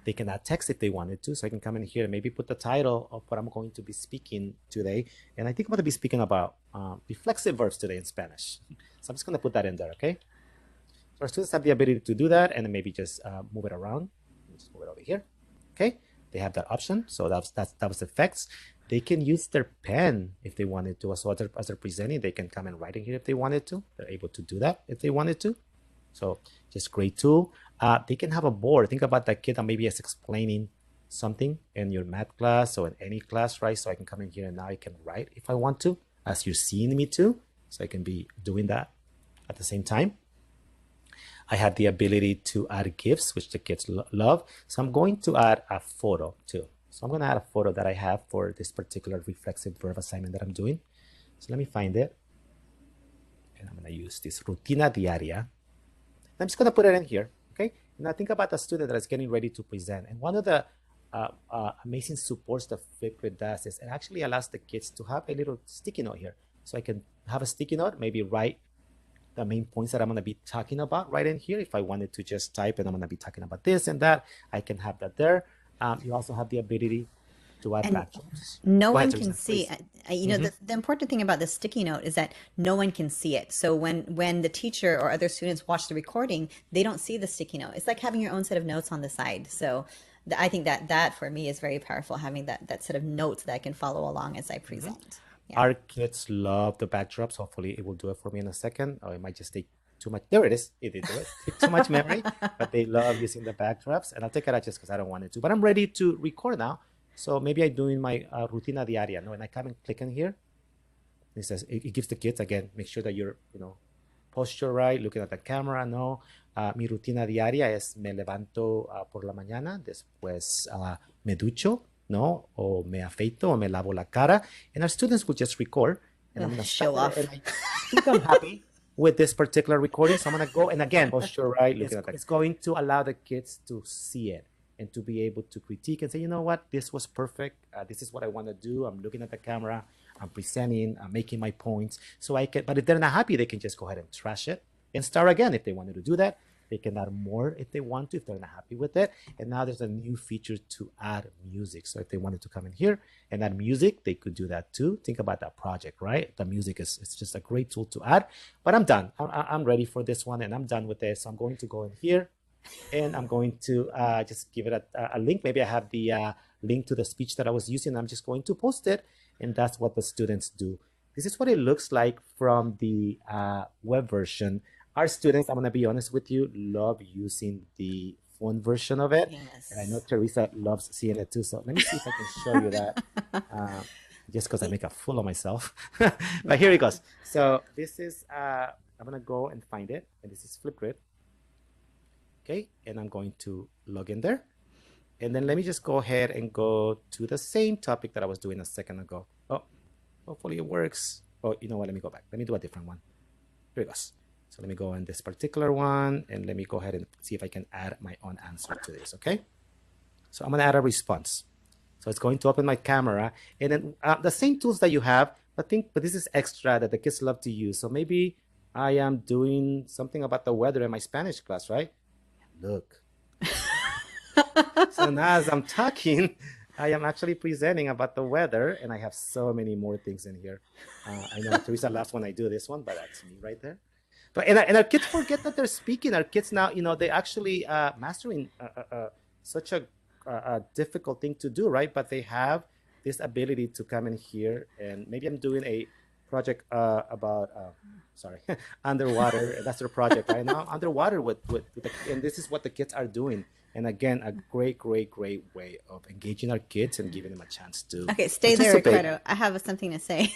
they can add text if they wanted to. So I can come in here and maybe put the title of what I'm going to be speaking today. And I think I'm going to be speaking about reflexive verbs today in Spanish. So I'm just going to put that in there, okay? So our students have the ability to do that and then maybe just move it around. Just move it over here, okay? They have that option. So that was effects. They can use their pen if they wanted to. So as they're presenting, they can come and write in here if they wanted to. They're able to do that if they wanted to. So just great tool. They can have a board. Think about that kid that maybe is explaining something in your math class or in any class, right? So I can come in here and now I can write if I want to, as you're seeing me too. So I can be doing that at the same time. I have the ability to add GIFs, which the kids love. So I'm going to add a photo too. So I'm going to add a photo that I have for this particular reflexive verb assignment that I'm doing. So let me find it. And I'm going to use this rutina diaria. I'm just going to put it in here, okay? Now think about a student that is getting ready to present. And one of the amazing supports that FlipGrid does is it actually allows the kids to have a little sticky note here. So I can have a sticky note, maybe write the main points that I'm going to be talking about right in here. If I wanted to just type and I'm going to be talking about this and that, I can have that there. You also have the ability to add backdrops. No Go ahead, one Teresa, can see. please. You know, the important thing about the sticky note is that no one can see it. So when the teacher or other students watch the recording, they don't see the sticky note. It's like having your own set of notes on the side. So I think that for me is very powerful, having that set of notes that I can follow along as I present. Yeah. Our kids love the backdrops. Hopefully it will do it for me in a second. Or it might just take too much. There it is. It did do it. Take too much memory, but they love using the backdrops. And I'll take it out just because I don't want it to. But I'm ready to record now. So maybe I'm doing my rutina diaria. No, and I come and click in here. It says, it gives the kids, again, make sure that you're, posture right, looking at the camera, no. Mi rutina diaria es me levanto por la mañana, después me ducho, no, o me afeito, o me lavo la cara. And our students will just record. And I'm going to show off. And I think I'm happy with this particular recording. So I'm going to go, and again, posture right, looking at that. It's going to allow the kids to see it and to be able to critique and say, you know what, this was perfect. This is what I want to do. I'm looking at the camera. I'm presenting. I'm making my points. So I can, but if they're not happy, they can just go ahead and trash it and start again if they wanted to do that. They can add more if they want to, if they're not happy with it. And now there's a new feature to add music. So if they wanted to come in here and add music, they could do that too. Think about that project, right? The music is it's just a great tool to add. But I'm done. I'm ready for this one, and I'm done with this. So I'm going to go in here, and I'm going to just give it a link. Maybe I have the link to the speech that I was using. I'm just going to post it, and that's what the students do. This is what it looks like from the web version. Our students, I'm going to be honest with you, love using the phone version of it. Yes. And I know Teresa loves seeing it too. So let me see if I can show you that. Just because I make a fool of myself. But here it goes. So this is, I'm going to go and find it. And this is FlipGrid. Okay. And I'm going to log in there. And then let me just go ahead and go to the same topic that I was doing a second ago. Oh, hopefully it works. Oh, you know what? Let me go back. Let me do a different one. Here it goes. So So let me go on this particular one, and let me go ahead and see if I can add my own answer to this, okay? So I'm gonna add a response. So it's going to open my camera, and then the same tools that you have, but this is extra that the kids love to use. So maybe I am doing something about the weather in my Spanish class, right? Look. So now as I'm talking, I am actually presenting about the weather, and I have so many more things in here. I know Teresa laughs when I do this one, but that's me right there. But and our kids forget that they're speaking. Our kids now, they actually mastering such a difficult thing to do, right? But they have this ability to come in here, and maybe I'm doing a project about sorry, underwater. That's their project right now, underwater with and this is what the kids are doing. And again, a great way of engaging our kids and giving them a chance to Okay, stay there, participate. Ricardo. I have something to say.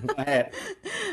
Go ahead.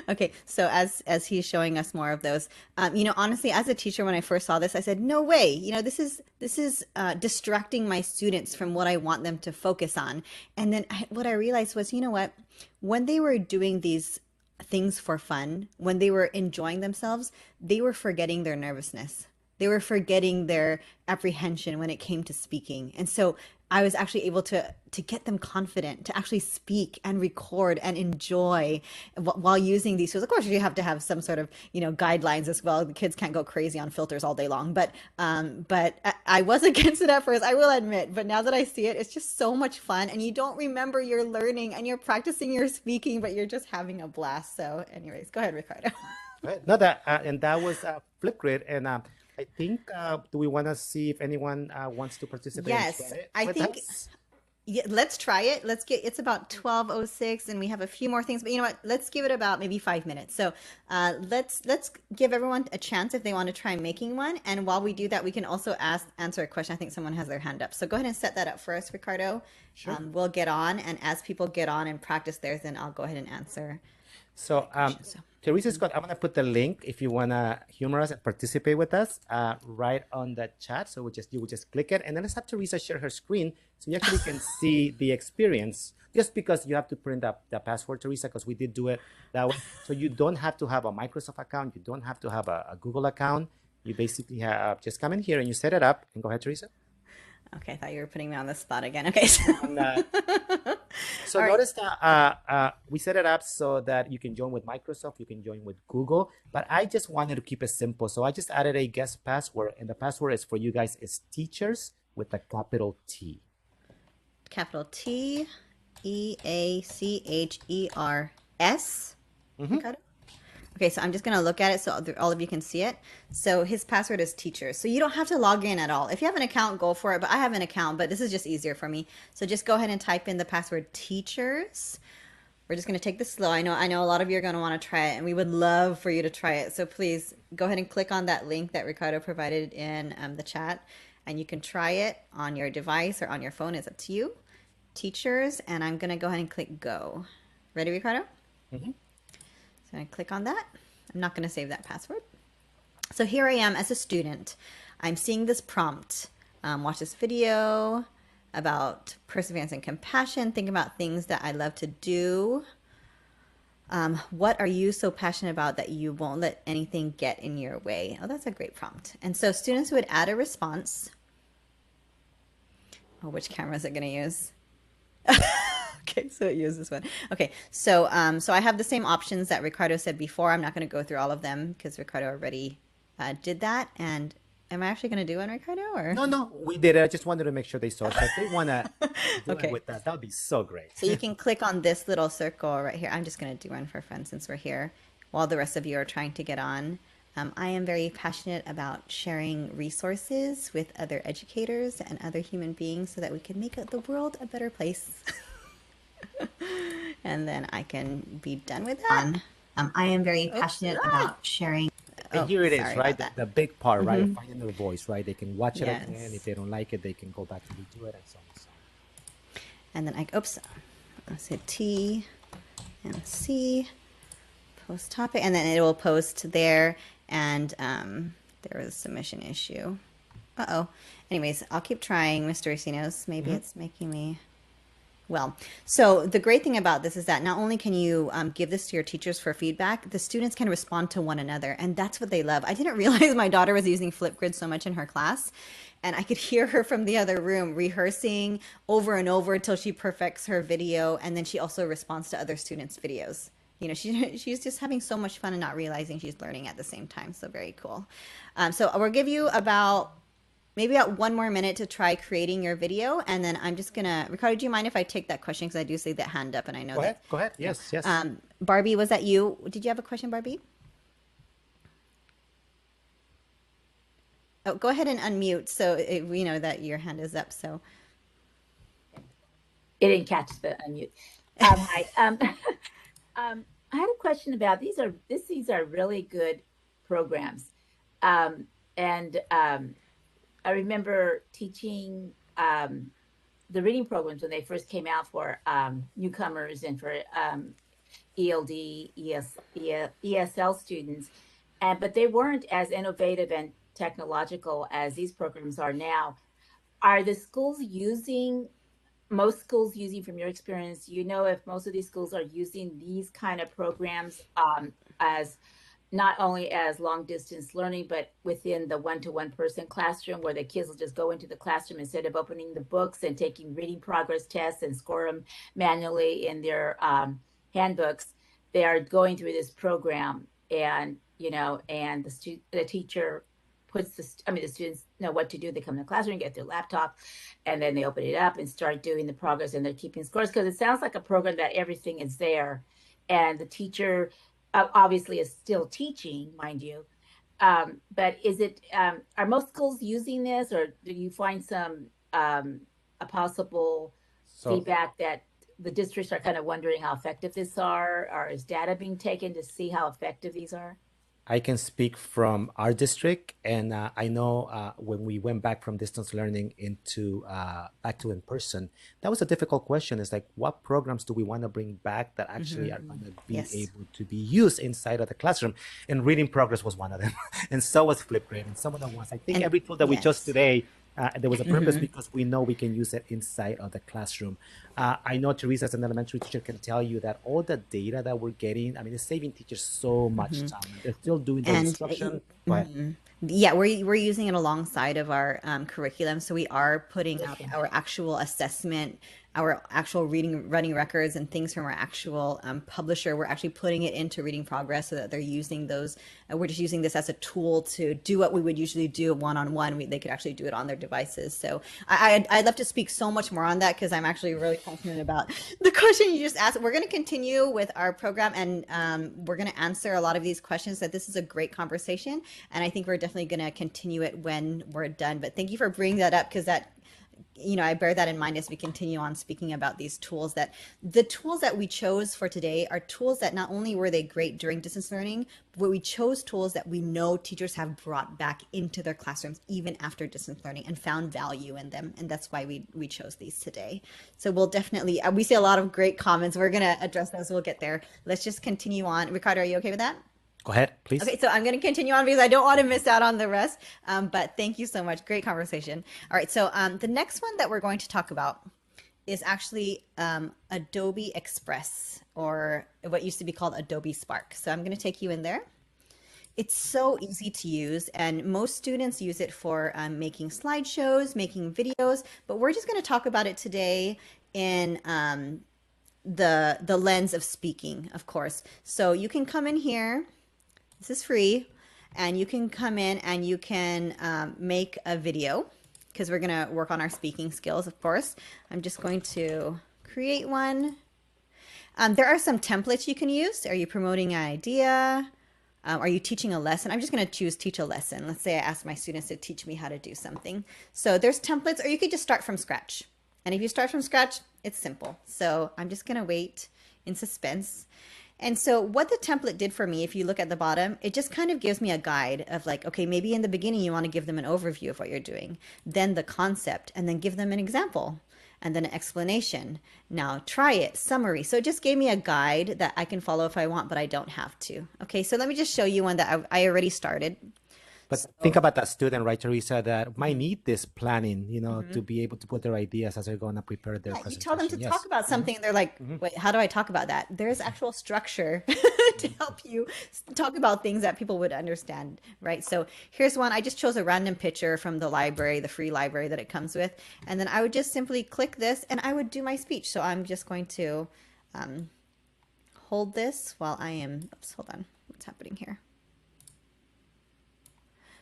Okay, so as he's showing us more of those, honestly, as a teacher, when I first saw this, I said, "No way! This is distracting my students from what I want them to focus on." And then what I realized was, you know what? When they were doing these things for fun, when they were enjoying themselves, they were forgetting their nervousness. They were forgetting their apprehension when it came to speaking. And so I was actually able to get them confident to actually speak and record and enjoy while using these tools. Of course, you have to have some sort of guidelines as well. The kids can't go crazy on filters all day long. But I was against it at first, I will admit. But now that I see it, it's just so much fun, and you don't remember you're learning and you're practicing your speaking, but you're just having a blast. So, anyways, go ahead, Ricardo. Right. No, that was FlipGrid, and I think do we want to see if anyone wants to participate and Yes, try it I with think. us? Yeah, let's try it. It's about 12:06 and we have a few more things, but you know what? Let's give it about maybe 5 minutes. So let's give everyone a chance if they want to try making one. And while we do that, we can also answer a question. I think someone has their hand up. So go ahead and set that up for us, Ricardo. Sure. We'll get on, and as people get on and practice theirs, then I'll go ahead and answer. So, Teresa Scott, I'm going to put the link if you want to humor us and participate with us right on the chat. So you will just click it, and then let's have Teresa share her screen so you actually can see the experience. Just because you have to print up the password, Teresa, because we did do it that way. So you don't have to have a Microsoft account. You don't have to have a Google account. You basically have just come in here and you set it up. And go ahead, Teresa. Okay, I thought you were putting me on the spot again. Okay. So notice that we set it up so that you can join with Microsoft, you can join with Google, but I just wanted to keep it simple. So I just added a guest password, and the password is for you guys is teachers with a capital T. Capital T, EACHERS. Got it? Okay, so I'm just going to look at it so all of you can see it. So his password is teacher. So you don't have to log in at all. If you have an account, go for it. But I have an account, but this is just easier for me. So just go ahead and type in the password teachers. We're just going to take this slow. I know a lot of you are going to want to try it, and we would love for you to try it. So please go ahead and click on that link that Ricardo provided in the chat, and you can try it on your device or on your phone. It's up to you. Teachers, and I'm going to go ahead and click go. Ready, Ricardo? Mm-hmm. So I click on that. I'm not going to save that password. So here I am as a student. I'm seeing this prompt. Watch this video about perseverance and compassion. Think about things that I love to do. What are you so passionate about that you won't let anything get in your way? Oh, that's a great prompt. And so students would add a response. Oh, which camera is it going to use? Okay, so it uses this one. Okay, so I have the same options that Ricardo said before. I'm not going to go through all of them because Ricardo already did that. And am I actually going to do one, Ricardo? Or No, we did it. I just wanted to make sure they saw it. So if they want to do Okay. it with us, that would be so great. So you can click on this little circle right here. I'm just going to do one for fun since we're here while the rest of you are trying to get on. I am very passionate about sharing resources with other educators and other human beings so that we can make the world a better place. And then I can be done with that. I am very passionate about sharing. And here it is, sorry right? about that. The big part, right? Of finding their voice, right? They can watch it Yes. again. If they don't like it, they can go back and redo it and so on and so on. And then let's hit T and C, post topic, and then it will post there. And there was a submission issue. Anyways, I'll keep trying, Mr. Racino's. Maybe it's making me Well, so the great thing about this is that not only can you give this to your teachers for feedback, the students can respond to one another, and that's what they love. I didn't realize my daughter was using FlipGrid so much in her class, and I could hear her from the other room rehearsing over and over until she perfects her video, and then she also responds to other students' videos. You know, she's just having so much fun and not realizing she's learning at the same time. So very cool. So we'll give you maybe about 1 more minute to try creating your video, and then I'm just gonna, Ricardo, do you mind if I take that question, because I do see that hand up, and I know Go ahead. that. Go ahead. Yes. Yes. Barbie, was that you? Did you have a question, Barbie? Oh, go ahead and unmute so we know that your hand is up. So It didn't catch the unmute. Hi. I had a question about these are really good programs, and I remember teaching the reading programs when they first came out for newcomers and for ELD, ESL students, but they weren't as innovative and technological as these programs are now. Are the schools most schools using, from your experience, you know, if most of these schools are using these kind of programs as not only as long distance learning, but within the one-to-one person classroom, where the kids will just go into the classroom instead of opening the books and taking reading progress tests and score them manually in their handbooks. They are going through this program, and and the teacher puts the students know what to do. They come in the classroom, get their laptop, and then they open it up and start doing the progress, and they're keeping scores, because it sounds like a program that everything is there, and the teacher obviously is still teaching, mind you. But are most schools using this, or do you find some a possible feedback that the districts are kind of wondering how effective these are, or is data being taken to see how effective these are? I can speak from our district, and I know when we went back from distance learning into back to in person, that was a difficult question. It's like, what programs do we want to bring back that actually are going to be able to be used inside of the classroom? And reading progress was one of them, and so was FlipGrid, and some of them was. I think every tool that we chose today, there was a purpose, because we know we can use it inside of the classroom. I know Teresa, as an elementary teacher, can tell you that all the data that we're getting, I mean, it's saving teachers so much time. They're still doing the instruction. Go ahead. Yeah, we're using it alongside of our curriculum. So we are putting up our actual assessment, our actual running records, and things from our actual publisher. We're actually putting it into Reading Progress, so that they're using those. We're just using this as a tool to do what we would usually do one-on-one. They could actually do it on their devices. So I'd love to speak so much more on that, because I'm actually really passionate about the question you just asked. We're going to continue with our program, and we're going to answer a lot of these questions. That this is a great conversation, and I think we're definitely going to continue it when we're done. But thank you for bringing that up, because that, I bear that in mind as we continue on speaking about these tools. That the tools that we chose for today are tools that not only were they great during distance learning, but we chose tools that we know teachers have brought back into their classrooms even after distance learning, and found value in them. And that's why we chose these today. So we'll definitely, we see a lot of great comments. We're going to address those. We'll get there. Let's just continue on. Ricardo, are you okay with that? Go ahead, please. Okay, so I'm going to continue on, because I don't want to miss out on the rest. But thank you so much. Great conversation. All right, so the next one that we're going to talk about is actually Adobe Express, or what used to be called Adobe Spark. So I'm going to take you in there. It's so easy to use, and most students use it for making slideshows, making videos, but we're just going to talk about it today in the lens of speaking, of course. So you can come in here. This is free, and you can come in and you can make a video, because we're going to work on our speaking skills, of course. I'm just going to create one. There are some templates you can use. Are you promoting an idea? Are you teaching a lesson? I'm just going to choose teach a lesson. Let's say I ask my students to teach me how to do something. So there's templates, or you could just start from scratch. And if you start from scratch, it's simple. So I'm just going to wait in suspense. And so what the template did for me, if you look at the bottom, it just kind of gives me a guide of like, okay, maybe in the beginning you want to give them an overview of what you're doing, then the concept, and then give them an example, and then an explanation. Now try it, summary. So it just gave me a guide that I can follow if I want, but I don't have to. Okay, so let me just show you one that I already started. But think about that student, right, Teresa, that might need this planning, to be able to put their ideas as they're going to prepare their You presentation. tell them to Yes. talk about something, and they're like, wait, how do I talk about that? There's actual structure to help you talk about things that people would understand, right? So here's one. I just chose a random picture from the library, the free library that it comes with. And then I would just simply click this and I would do my speech. So I'm just going to hold this while I am, oops, hold on. What's happening here?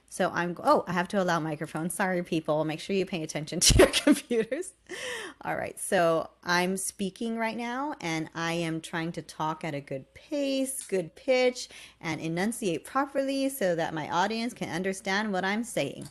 So I have to allow microphones. Sorry, people. Make sure you pay attention to your computers. All right. So I'm speaking right now and I am trying to talk at a good pace, good pitch, and enunciate properly so that my audience can understand what I'm saying.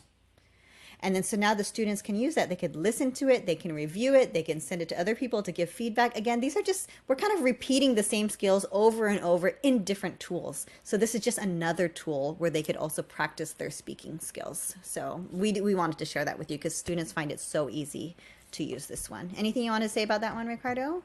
And then so now the students can use that. They could listen to it, they can review it, they can send it to other people to give feedback. Again, these are just, we're kind of repeating the same skills over and over in different tools. So this is just another tool where they could also practice their speaking skills. So we wanted to share that with you because students find it so easy to use this one. Anything you want to say about that one, Ricardo?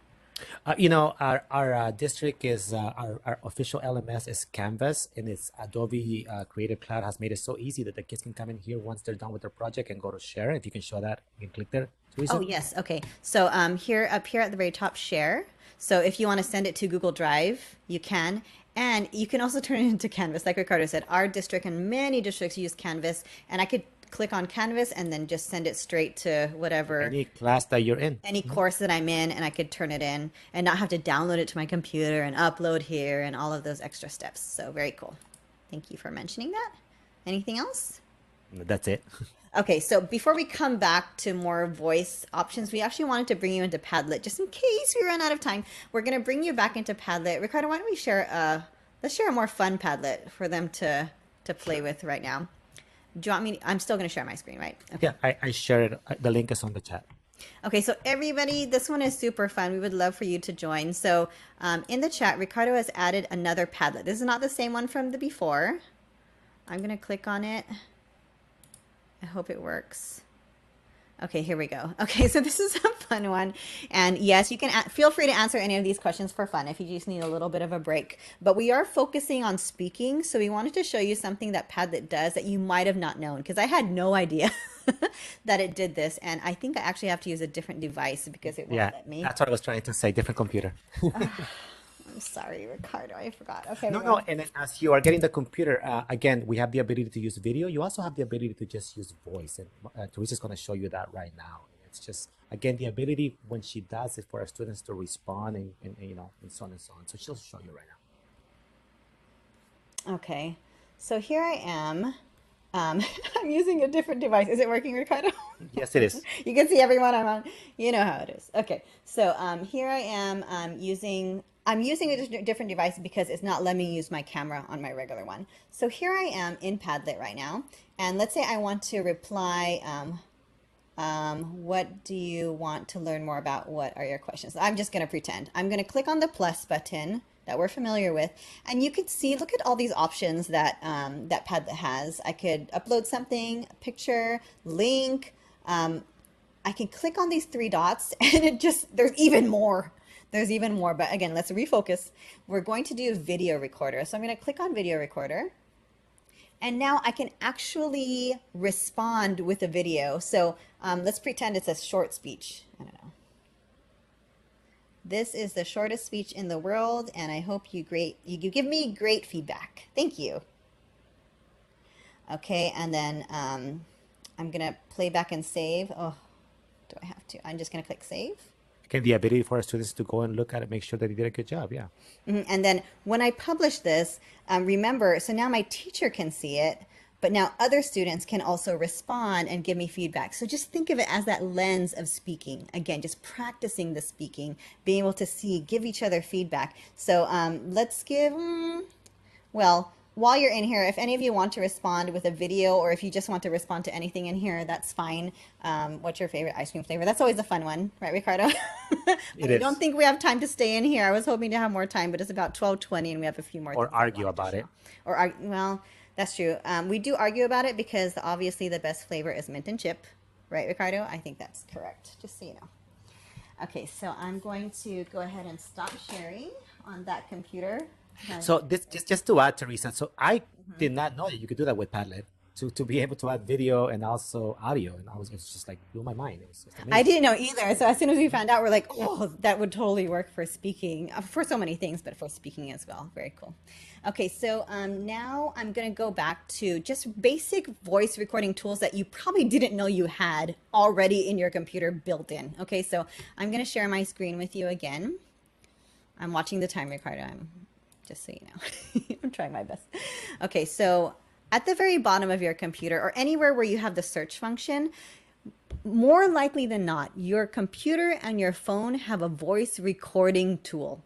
Our district is our official LMS is Canvas, and it's Adobe Creative Cloud has made it so easy that the kids can come in here once they're done with their project and go to share. If you can show that, you can click there. Teresa? Oh yes, okay. So here up here at the very top, share. So if you want to send it to Google Drive, you can. And you can also turn it into Canvas. Like Ricardo said, our district and many districts use Canvas, and I could click on Canvas and then just send it straight to whatever any class that you're in, any course that I'm in, and I could turn it in and not have to download it to my computer and upload here and all of those extra steps. So very cool. Thank you for mentioning that. Anything else? That's it. Okay, so before we come back to more voice options, we actually wanted to bring you into Padlet just in case we run out of time. We're going to bring you back into Padlet. Ricardo, why don't we share let's share a more fun Padlet for them to play with right now. Do you want me? I'm still going to share my screen, right? Okay. Yeah, I shared it. The link is on the chat. Okay, so everybody, this one is super fun. We would love for you to join. So in the chat, Ricardo has added another Padlet. This is not the same one from the before. I'm going to click on it. I hope it works. Okay, here we go. Okay, so this is a fun one. And yes, you can feel free to answer any of these questions for fun if you just need a little bit of a break. But we are focusing on speaking, so we wanted to show you something that Padlet does that you might have not known, because I had no idea that it did this. And I think I actually have to use a different device because it won't let me. That's what I was trying to say, different computer. I'm sorry, Ricardo, I forgot. Okay. No, and then as you are getting the computer, again, we have the ability to use video. You also have the ability to just use voice. And Teresa's going to show you that right now. It's just, again, the ability when she does it for our students to respond and so on and so on. So she'll show you right now. Okay. So here I am. I'm using a different device. Is it working, Ricardo? Yes, it is. You can see everyone I'm on. You know how it is. Okay. So here I am using a different device because it's not letting me use my camera on my regular one. So here I am in Padlet right now. And let's say I want to reply, what do you want to learn more about? What are your questions? I'm just going to pretend. I'm going to click on the plus button that we're familiar with. And you can see, look at all these options that, that Padlet has. I could upload something, a picture, link. I can click on these three dots and there's even more. There's even more, but again, let's refocus. We're going to do video recorder. So I'm going to click on video recorder. And now I can actually respond with a video. So let's pretend it's a short speech. I don't know. This is the shortest speech in the world, and I hope you give me great feedback. Thank you. Okay, and then I'm going to play back and save. Oh, do I have to? I'm just going to click save. Okay, the ability for our students to go and look at it, make sure that they did a good job, yeah. And then when I publish this, remember, so now my teacher can see it, but now other students can also respond and give me feedback. So just think of it as that lens of speaking. Again, just practicing the speaking, being able to give each other feedback. So let's give, well, while you're in here, if any of you want to respond with a video, or if you just want to respond to anything in here, that's fine. What's your favorite ice cream flavor? That's always a fun one, right, Ricardo? I don't think we have time to stay in here. I was hoping to have more time, but it's about 12:20 and we have a few more. Or argue about it. Well, that's true. We do argue about it because obviously the best flavor is mint and chip, right, Ricardo? I think that's correct, just so you know. Okay, so I'm going to go ahead and stop sharing on that computer. So this just to add, Teresa, so I did not know that you could do that with Padlet. to be able to add video and also audio. And it's just like blew my mind. It was just amazing. I didn't know either. So as soon as we found out, we're like, oh, that would totally work for speaking, for so many things, but for speaking as well. Very cool. Okay, so now I'm going to go back to just basic voice recording tools that you probably didn't know you had already in your computer built in. Okay, so I'm going to share my screen with you again. I'm watching the time recorder. Just so you know, I'm trying my best. Okay, so at the very bottom of your computer or anywhere where you have the search function, more likely than not, your computer and your phone have a voice recording tool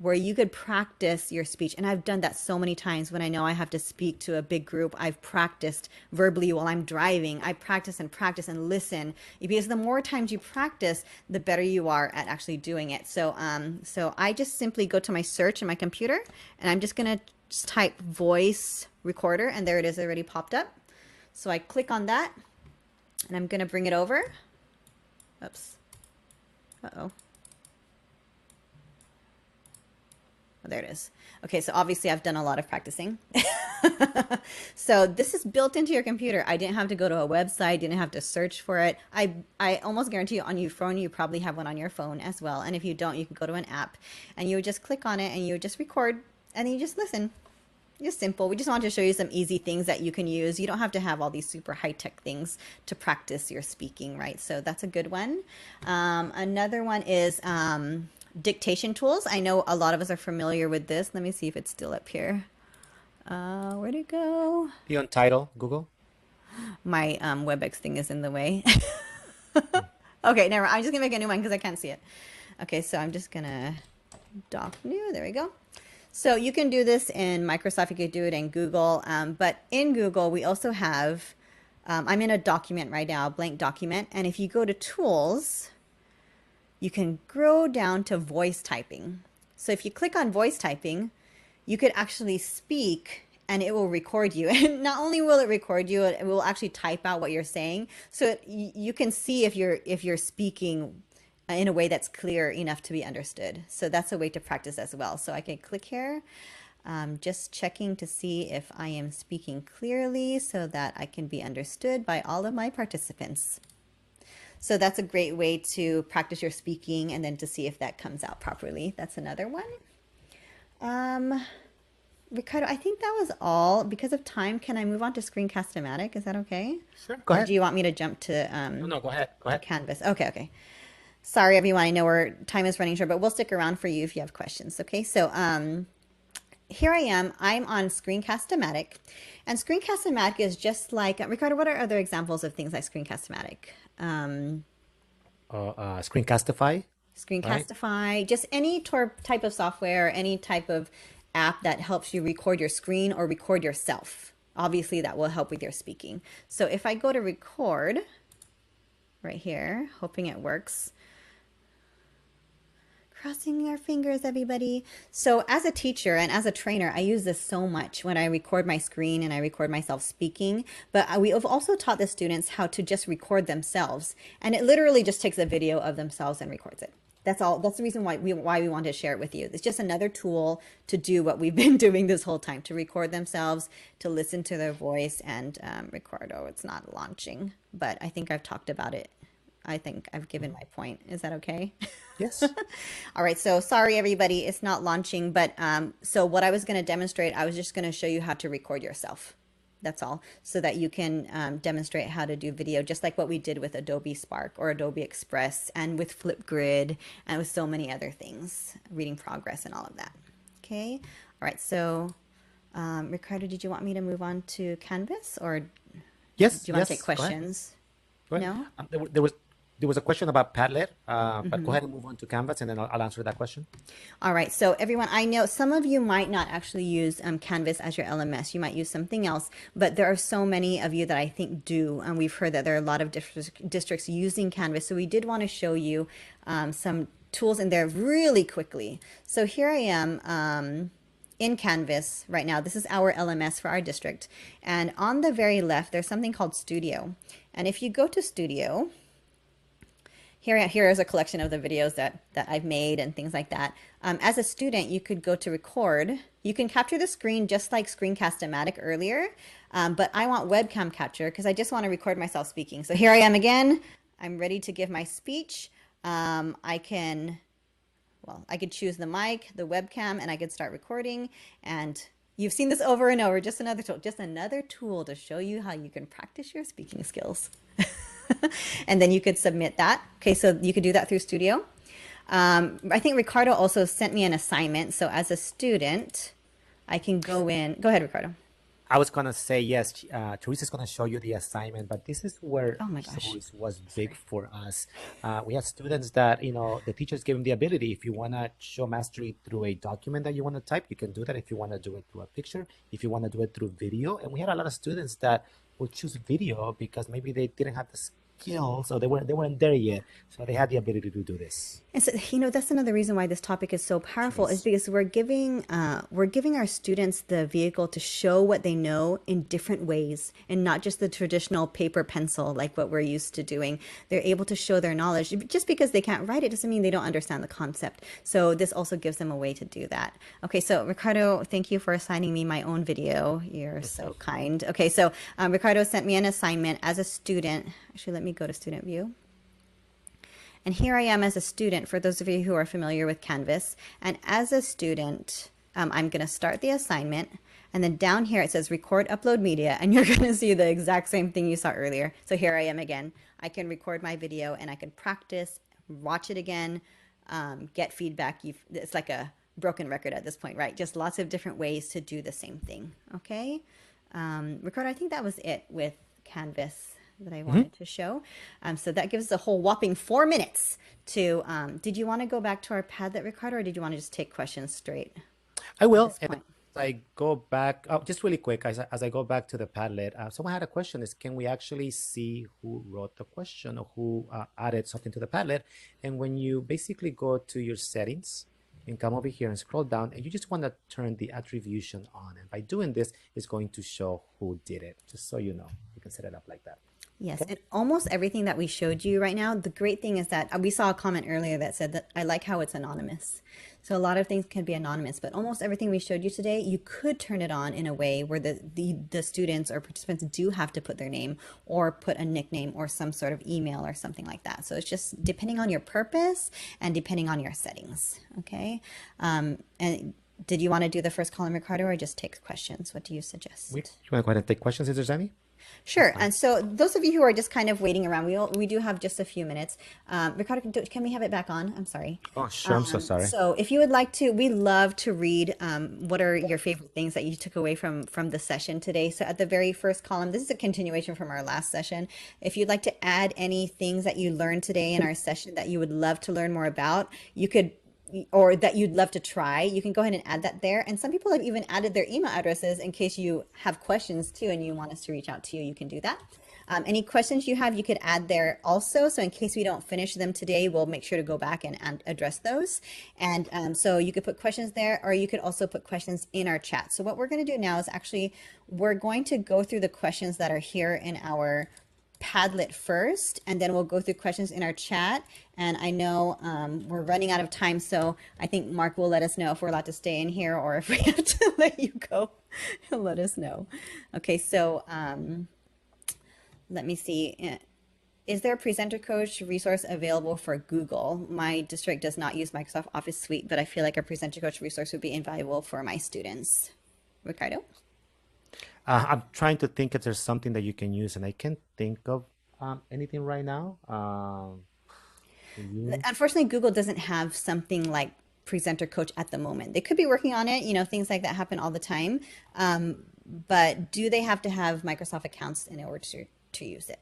where you could practice your speech. And I've done that so many times when I know I have to speak to a big group. I've practiced verbally while I'm driving. I practice and listen, because the more times you practice, the better you are at actually doing it. So, so I just simply go to my search in my computer, and I'm just going to type voice recorder, and there it is already popped up. So I click on that, and I'm going to bring it over. Oops. Uh-oh. Oh, there it is. Okay, so obviously I've done a lot of practicing. So this is built into your computer. I didn't have to go to a website, didn't have to search for it. I almost guarantee you on your phone, you probably have one on your phone as well. And if you don't, you can go to an app and you would just click on it and you would just record and then you just listen. Just simple. We just wanted to show you some easy things that you can use. You don't have to have all these super high-tech things to practice your speaking, right? So that's a good one. Another one is dictation tools. I know a lot of us are familiar with this. Let me see if it's still up here. Where'd it go? Be on title, Google. My WebEx thing is in the way. Okay, never. I'm just gonna make a new one because I can't see it. Okay, so I'm just gonna doc new. There we go. So you can do this in Microsoft. You could do it in Google. But in Google, we also have, I'm in a document right now, a blank document. And if you go to tools, you can go down to voice typing. So if you click on voice typing, you could actually speak and it will record you. And not only will it record you, it will actually type out what you're saying. So you can see if you're speaking in a way that's clear enough to be understood. So that's a way to practice as well. So I can click here, just checking to see if I am speaking clearly so that I can be understood by all of my participants. So that's a great way to practice your speaking and then to see if that comes out properly. That's another one. Ricardo, I think that was all. Because of time, can I move on to Screencastomatic? Is that okay? Sure, go ahead. Or do you want me to jump to No, go ahead. Go ahead. Canvas? Okay. Sorry, everyone. I know our time is running short, but we'll stick around for you if you have questions. Okay, so here I am. I'm on Screencastomatic. And Screencastomatic is just like, Ricardo, what are other examples of things like Screencastomatic? Screencastify. Screencastify, right? Just any type of software, any type of app that helps you record your screen or record yourself. Obviously, that will help with your speaking. So if I go to record right here, hoping it works. Crossing our fingers, everybody. So as a teacher and as a trainer, I use this so much when I record my screen and I record myself speaking. But we have also taught the students how to just record themselves. And it literally just takes a video of themselves and records it. That's all. That's the reason why we want to share it with you. It's just another tool to do what we've been doing this whole time, to record themselves, to listen to their voice and record. Oh, it's not launching, but I think I've talked about it. I think I've given my point. Is that okay? Yes. All right. So sorry, everybody. It's not launching. But so what I was going to demonstrate, I was just going to show you how to record yourself. That's all. So that you can demonstrate how to do video, just like what we did with Adobe Spark or Adobe Express and with FlipGrid and with so many other things, reading progress and all of that. Okay. All right. So Ricardo, did you want me to move on to Canvas or Yes. do you want to take questions? Go ahead. No? There was a question about Padlet, but go ahead and move on to Canvas, and then I'll answer that question. All right. So everyone, I know some of you might not actually use Canvas as your LMS. You might use something else, but there are so many of you that I think do. And we've heard that there are a lot of districts using Canvas. So we did want to show you some tools in there really quickly. So here I am in Canvas right now. This is our LMS for our district. And on the very left, there's something called Studio. And if you go to Studio, here is a collection of the videos that I've made and things like that. As a student, you could go to record. You can capture the screen just like Screencastomatic earlier, but I want webcam capture because I just want to record myself speaking. So here I am again. I'm ready to give my speech. I could choose the mic, the webcam, and I could start recording. And you've seen this over and over. Just another tool to show you how you can practice your speaking skills. And then you could submit that. Okay, so you could do that through Studio. I think Ricardo also sent me an assignment. So as a student, I can go in. Go ahead, Ricardo. I was gonna say yes. Teresa's gonna show you the assignment, but this is where Oh my gosh. resource was big for us. We had students that the teachers gave them the ability. If you wanna show mastery through a document that you wanna type, you can do that. If you wanna do it through a picture, if you wanna do it through video, and we had a lot of students that would choose video because maybe they didn't have the skills or they weren't there yet, so they had the ability to do this. And so, that's another reason why this topic is so powerful is because we're giving our students the vehicle to show what they know in different ways and not just the traditional paper pencil like what we're used to doing. They're able to show their knowledge. Just because they can't write it doesn't mean they don't understand the concept. So this also gives them a way to do that. Okay, so Ricardo, thank you for assigning me my own video. You're so kind. Okay, so Ricardo sent me an assignment as a student. Actually, let me go to student view. And here I am as a student, for those of you who are familiar with Canvas. And as a student, I'm going to start the assignment. And then down here it says record, upload media. And you're going to see the exact same thing you saw earlier. So here I am again. I can record my video and I can practice, watch it again, get feedback. It's like a broken record at this point, right? Just lots of different ways to do the same thing. Okay. Ricardo, I think that was it with Canvas that I wanted to show. So that gives us a whole whopping 4 minutes to, did you want to go back to our Padlet, Ricardo, or did you want to just take questions straight? I will. And as I go back, just really quick, as I go back to the Padlet, someone had a question is, can we actually see who wrote the question or who added something to the Padlet? And when you basically go to your settings and come over here and scroll down, and you just want to turn the attribution on. And by doing this, it's going to show who did it, just so you know. You can set it up like that. Yes, and almost everything that we showed you right now, the great thing is that we saw a comment earlier that said that I like how it's anonymous. So a lot of things can be anonymous, but almost everything we showed you today, you could turn it on in a way where the students or participants do have to put their name or put a nickname or some sort of email or something like that. So it's just depending on your purpose and depending on your settings, okay? And did you want to do the first column, Ricardo, or just take questions? What do you suggest? You want to go ahead and take questions if there's any? Sure. And so those of you who are just kind of waiting around, we do have just a few minutes. Ricardo, can we have it back on? I'm sorry. Oh, sure. I'm so sorry. So if you would like to, we love to read what are your favorite things that you took away from the session today. So at the very first column, this is a continuation from our last session. If you'd like to add any things that you learned today in our session that you would love to learn more about, you could, or that you'd love to try, you can go ahead and add that there. And some people have even added their email addresses in case you have questions too and you want us to reach out to you, you can do that. Any questions you have, you could add there also. So in case we don't finish them today, we'll make sure to go back and address those. And so you could put questions there, or you could also put questions in our chat. So what we're going to do now is actually, we're going to go through the questions that are here in our Padlet first, and then we'll go through questions in our chat. And I know we're running out of time, so I think Mark will let us know if we're allowed to stay in here or if we have to let you go. He'll let us know. Okay, so let me see. Is there a presenter coach resource available for Google? My district does not use Microsoft Office Suite, but I feel like a presenter coach resource would be invaluable for my students. Ricardo? I'm trying to think if there's something that you can use, and I can't think of anything right now. Unfortunately, Google doesn't have something like presenter coach at the moment. They could be working on it. Things like that happen all the time. But do they have to have Microsoft accounts in order to use it?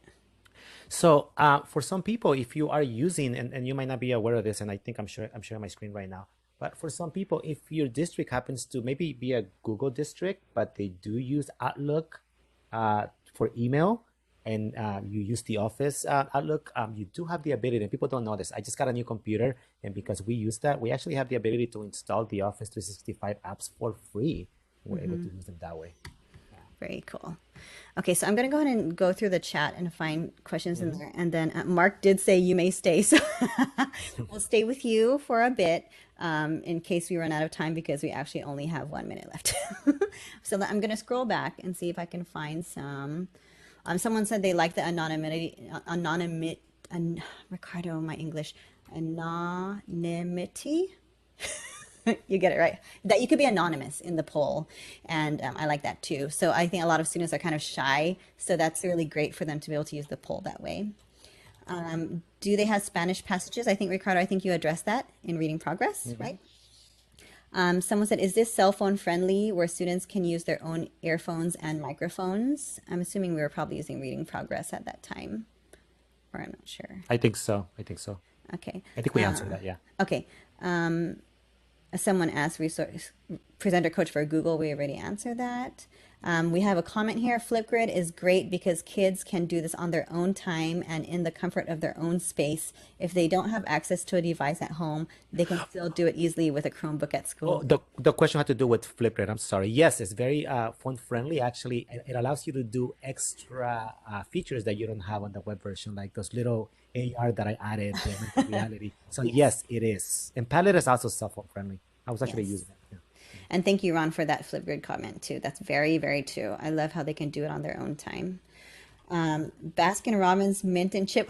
So for some people, if you are using, and you might not be aware of this, and I think I'm sharing my screen right now. But for some people, if your district happens to maybe be a Google district, but they do use Outlook for email, and you use the Office Outlook, you do have the ability, and people don't know this. I just got a new computer, and because we use that, we actually have the ability to install the Office 365 apps for free. We're able to use them that way. Very cool. Okay, so I'm going to go ahead and go through the chat and find questions in there. And then Mark did say you may stay. So we'll stay with you for a bit in case we run out of time because we actually only have 1 minute left. So I'm going to scroll back and see if I can find some. Someone said they like the Ricardo, my English, anonymity. You get it right. That you could be anonymous in the poll. And I like that too. So I think a lot of students are kind of shy. So that's really great for them to be able to use the poll that way. Do they have Spanish passages? I think, Ricardo, I think you addressed that in reading progress, right? Someone said, is this cell phone friendly where students can use their own earphones and microphones? I'm assuming we were probably using reading progress at that time. Or I'm not sure. I think so. Okay. I think we answered that, yeah. Okay. Someone asked presenter coach for Google. We already answered that. We have a comment here. FlipGrid is great because kids can do this on their own time and in the comfort of their own space. If they don't have access to a device at home, they can still do it easily with a Chromebook at school. Oh, the question had to do with FlipGrid. I'm sorry. Yes, it's very phone friendly. Actually, it allows you to do extra features that you don't have on the web version, like those little AR that I added, the augmented reality. So yes, it is. And Padlet is also cell phone friendly. I was actually using it. Yeah. And thank you, Ron, for that FlipGrid comment too. That's very, very true. I love how they can do it on their own time. Baskin Robbins mint and chip.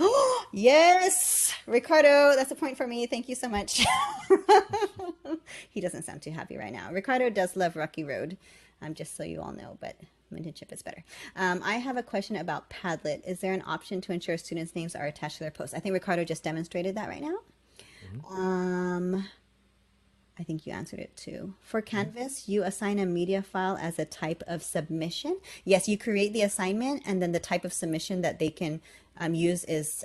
Yes, Ricardo, that's a point for me. Thank you so much. He doesn't sound too happy right now. Ricardo does love Rocky Road, just so you all know, but mint and chip is better. I have a question about Padlet. Is there an option to ensure students' names are attached to their posts? I think Ricardo just demonstrated that right now. I think you answered it too. For Canvas, you assign a media file as a type of submission. Yes, you create the assignment and then the type of submission that they can use is...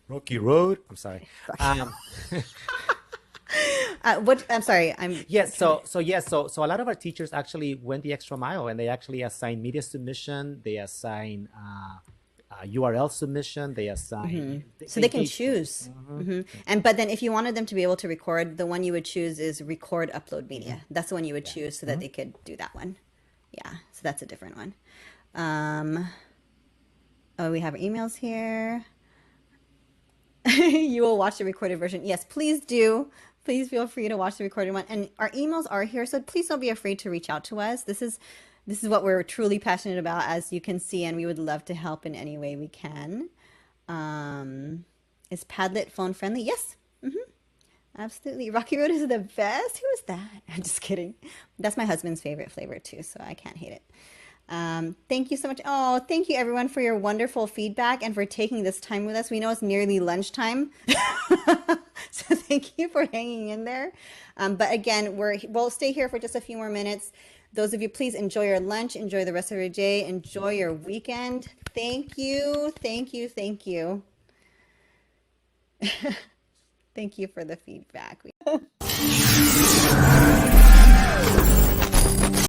Rocky Road. I'm sorry. I'm sorry. Yes. So a lot of our teachers actually went the extra mile and they actually assign media submission. They assign URL submission. They assign. So they can choose. But then if you wanted them to be able to record, the one you would choose is record upload media. That's the one you would choose so that they could do that one. Yeah. So that's a different one. We have emails here. You will watch the recorded version. Yes, please do. Please feel free to watch the recorded one. And our emails are here, so please don't be afraid to reach out to us. This is what we're truly passionate about, as you can see, and we would love to help in any way we can. Is Padlet phone friendly? Yes. Absolutely. Rocky Road is the best. Who is that? I'm just kidding. That's my husband's favorite flavor too, so I can't hate it. Thank you so much. Oh, thank you everyone for your wonderful feedback and for taking this time with us. We know it's nearly lunchtime. So thank you for hanging in there. But again, we'll stay here for just a few more minutes. Those of you, please enjoy your lunch, enjoy the rest of your day, enjoy your weekend. Thank you, thank you, thank you. Thank you for the feedback.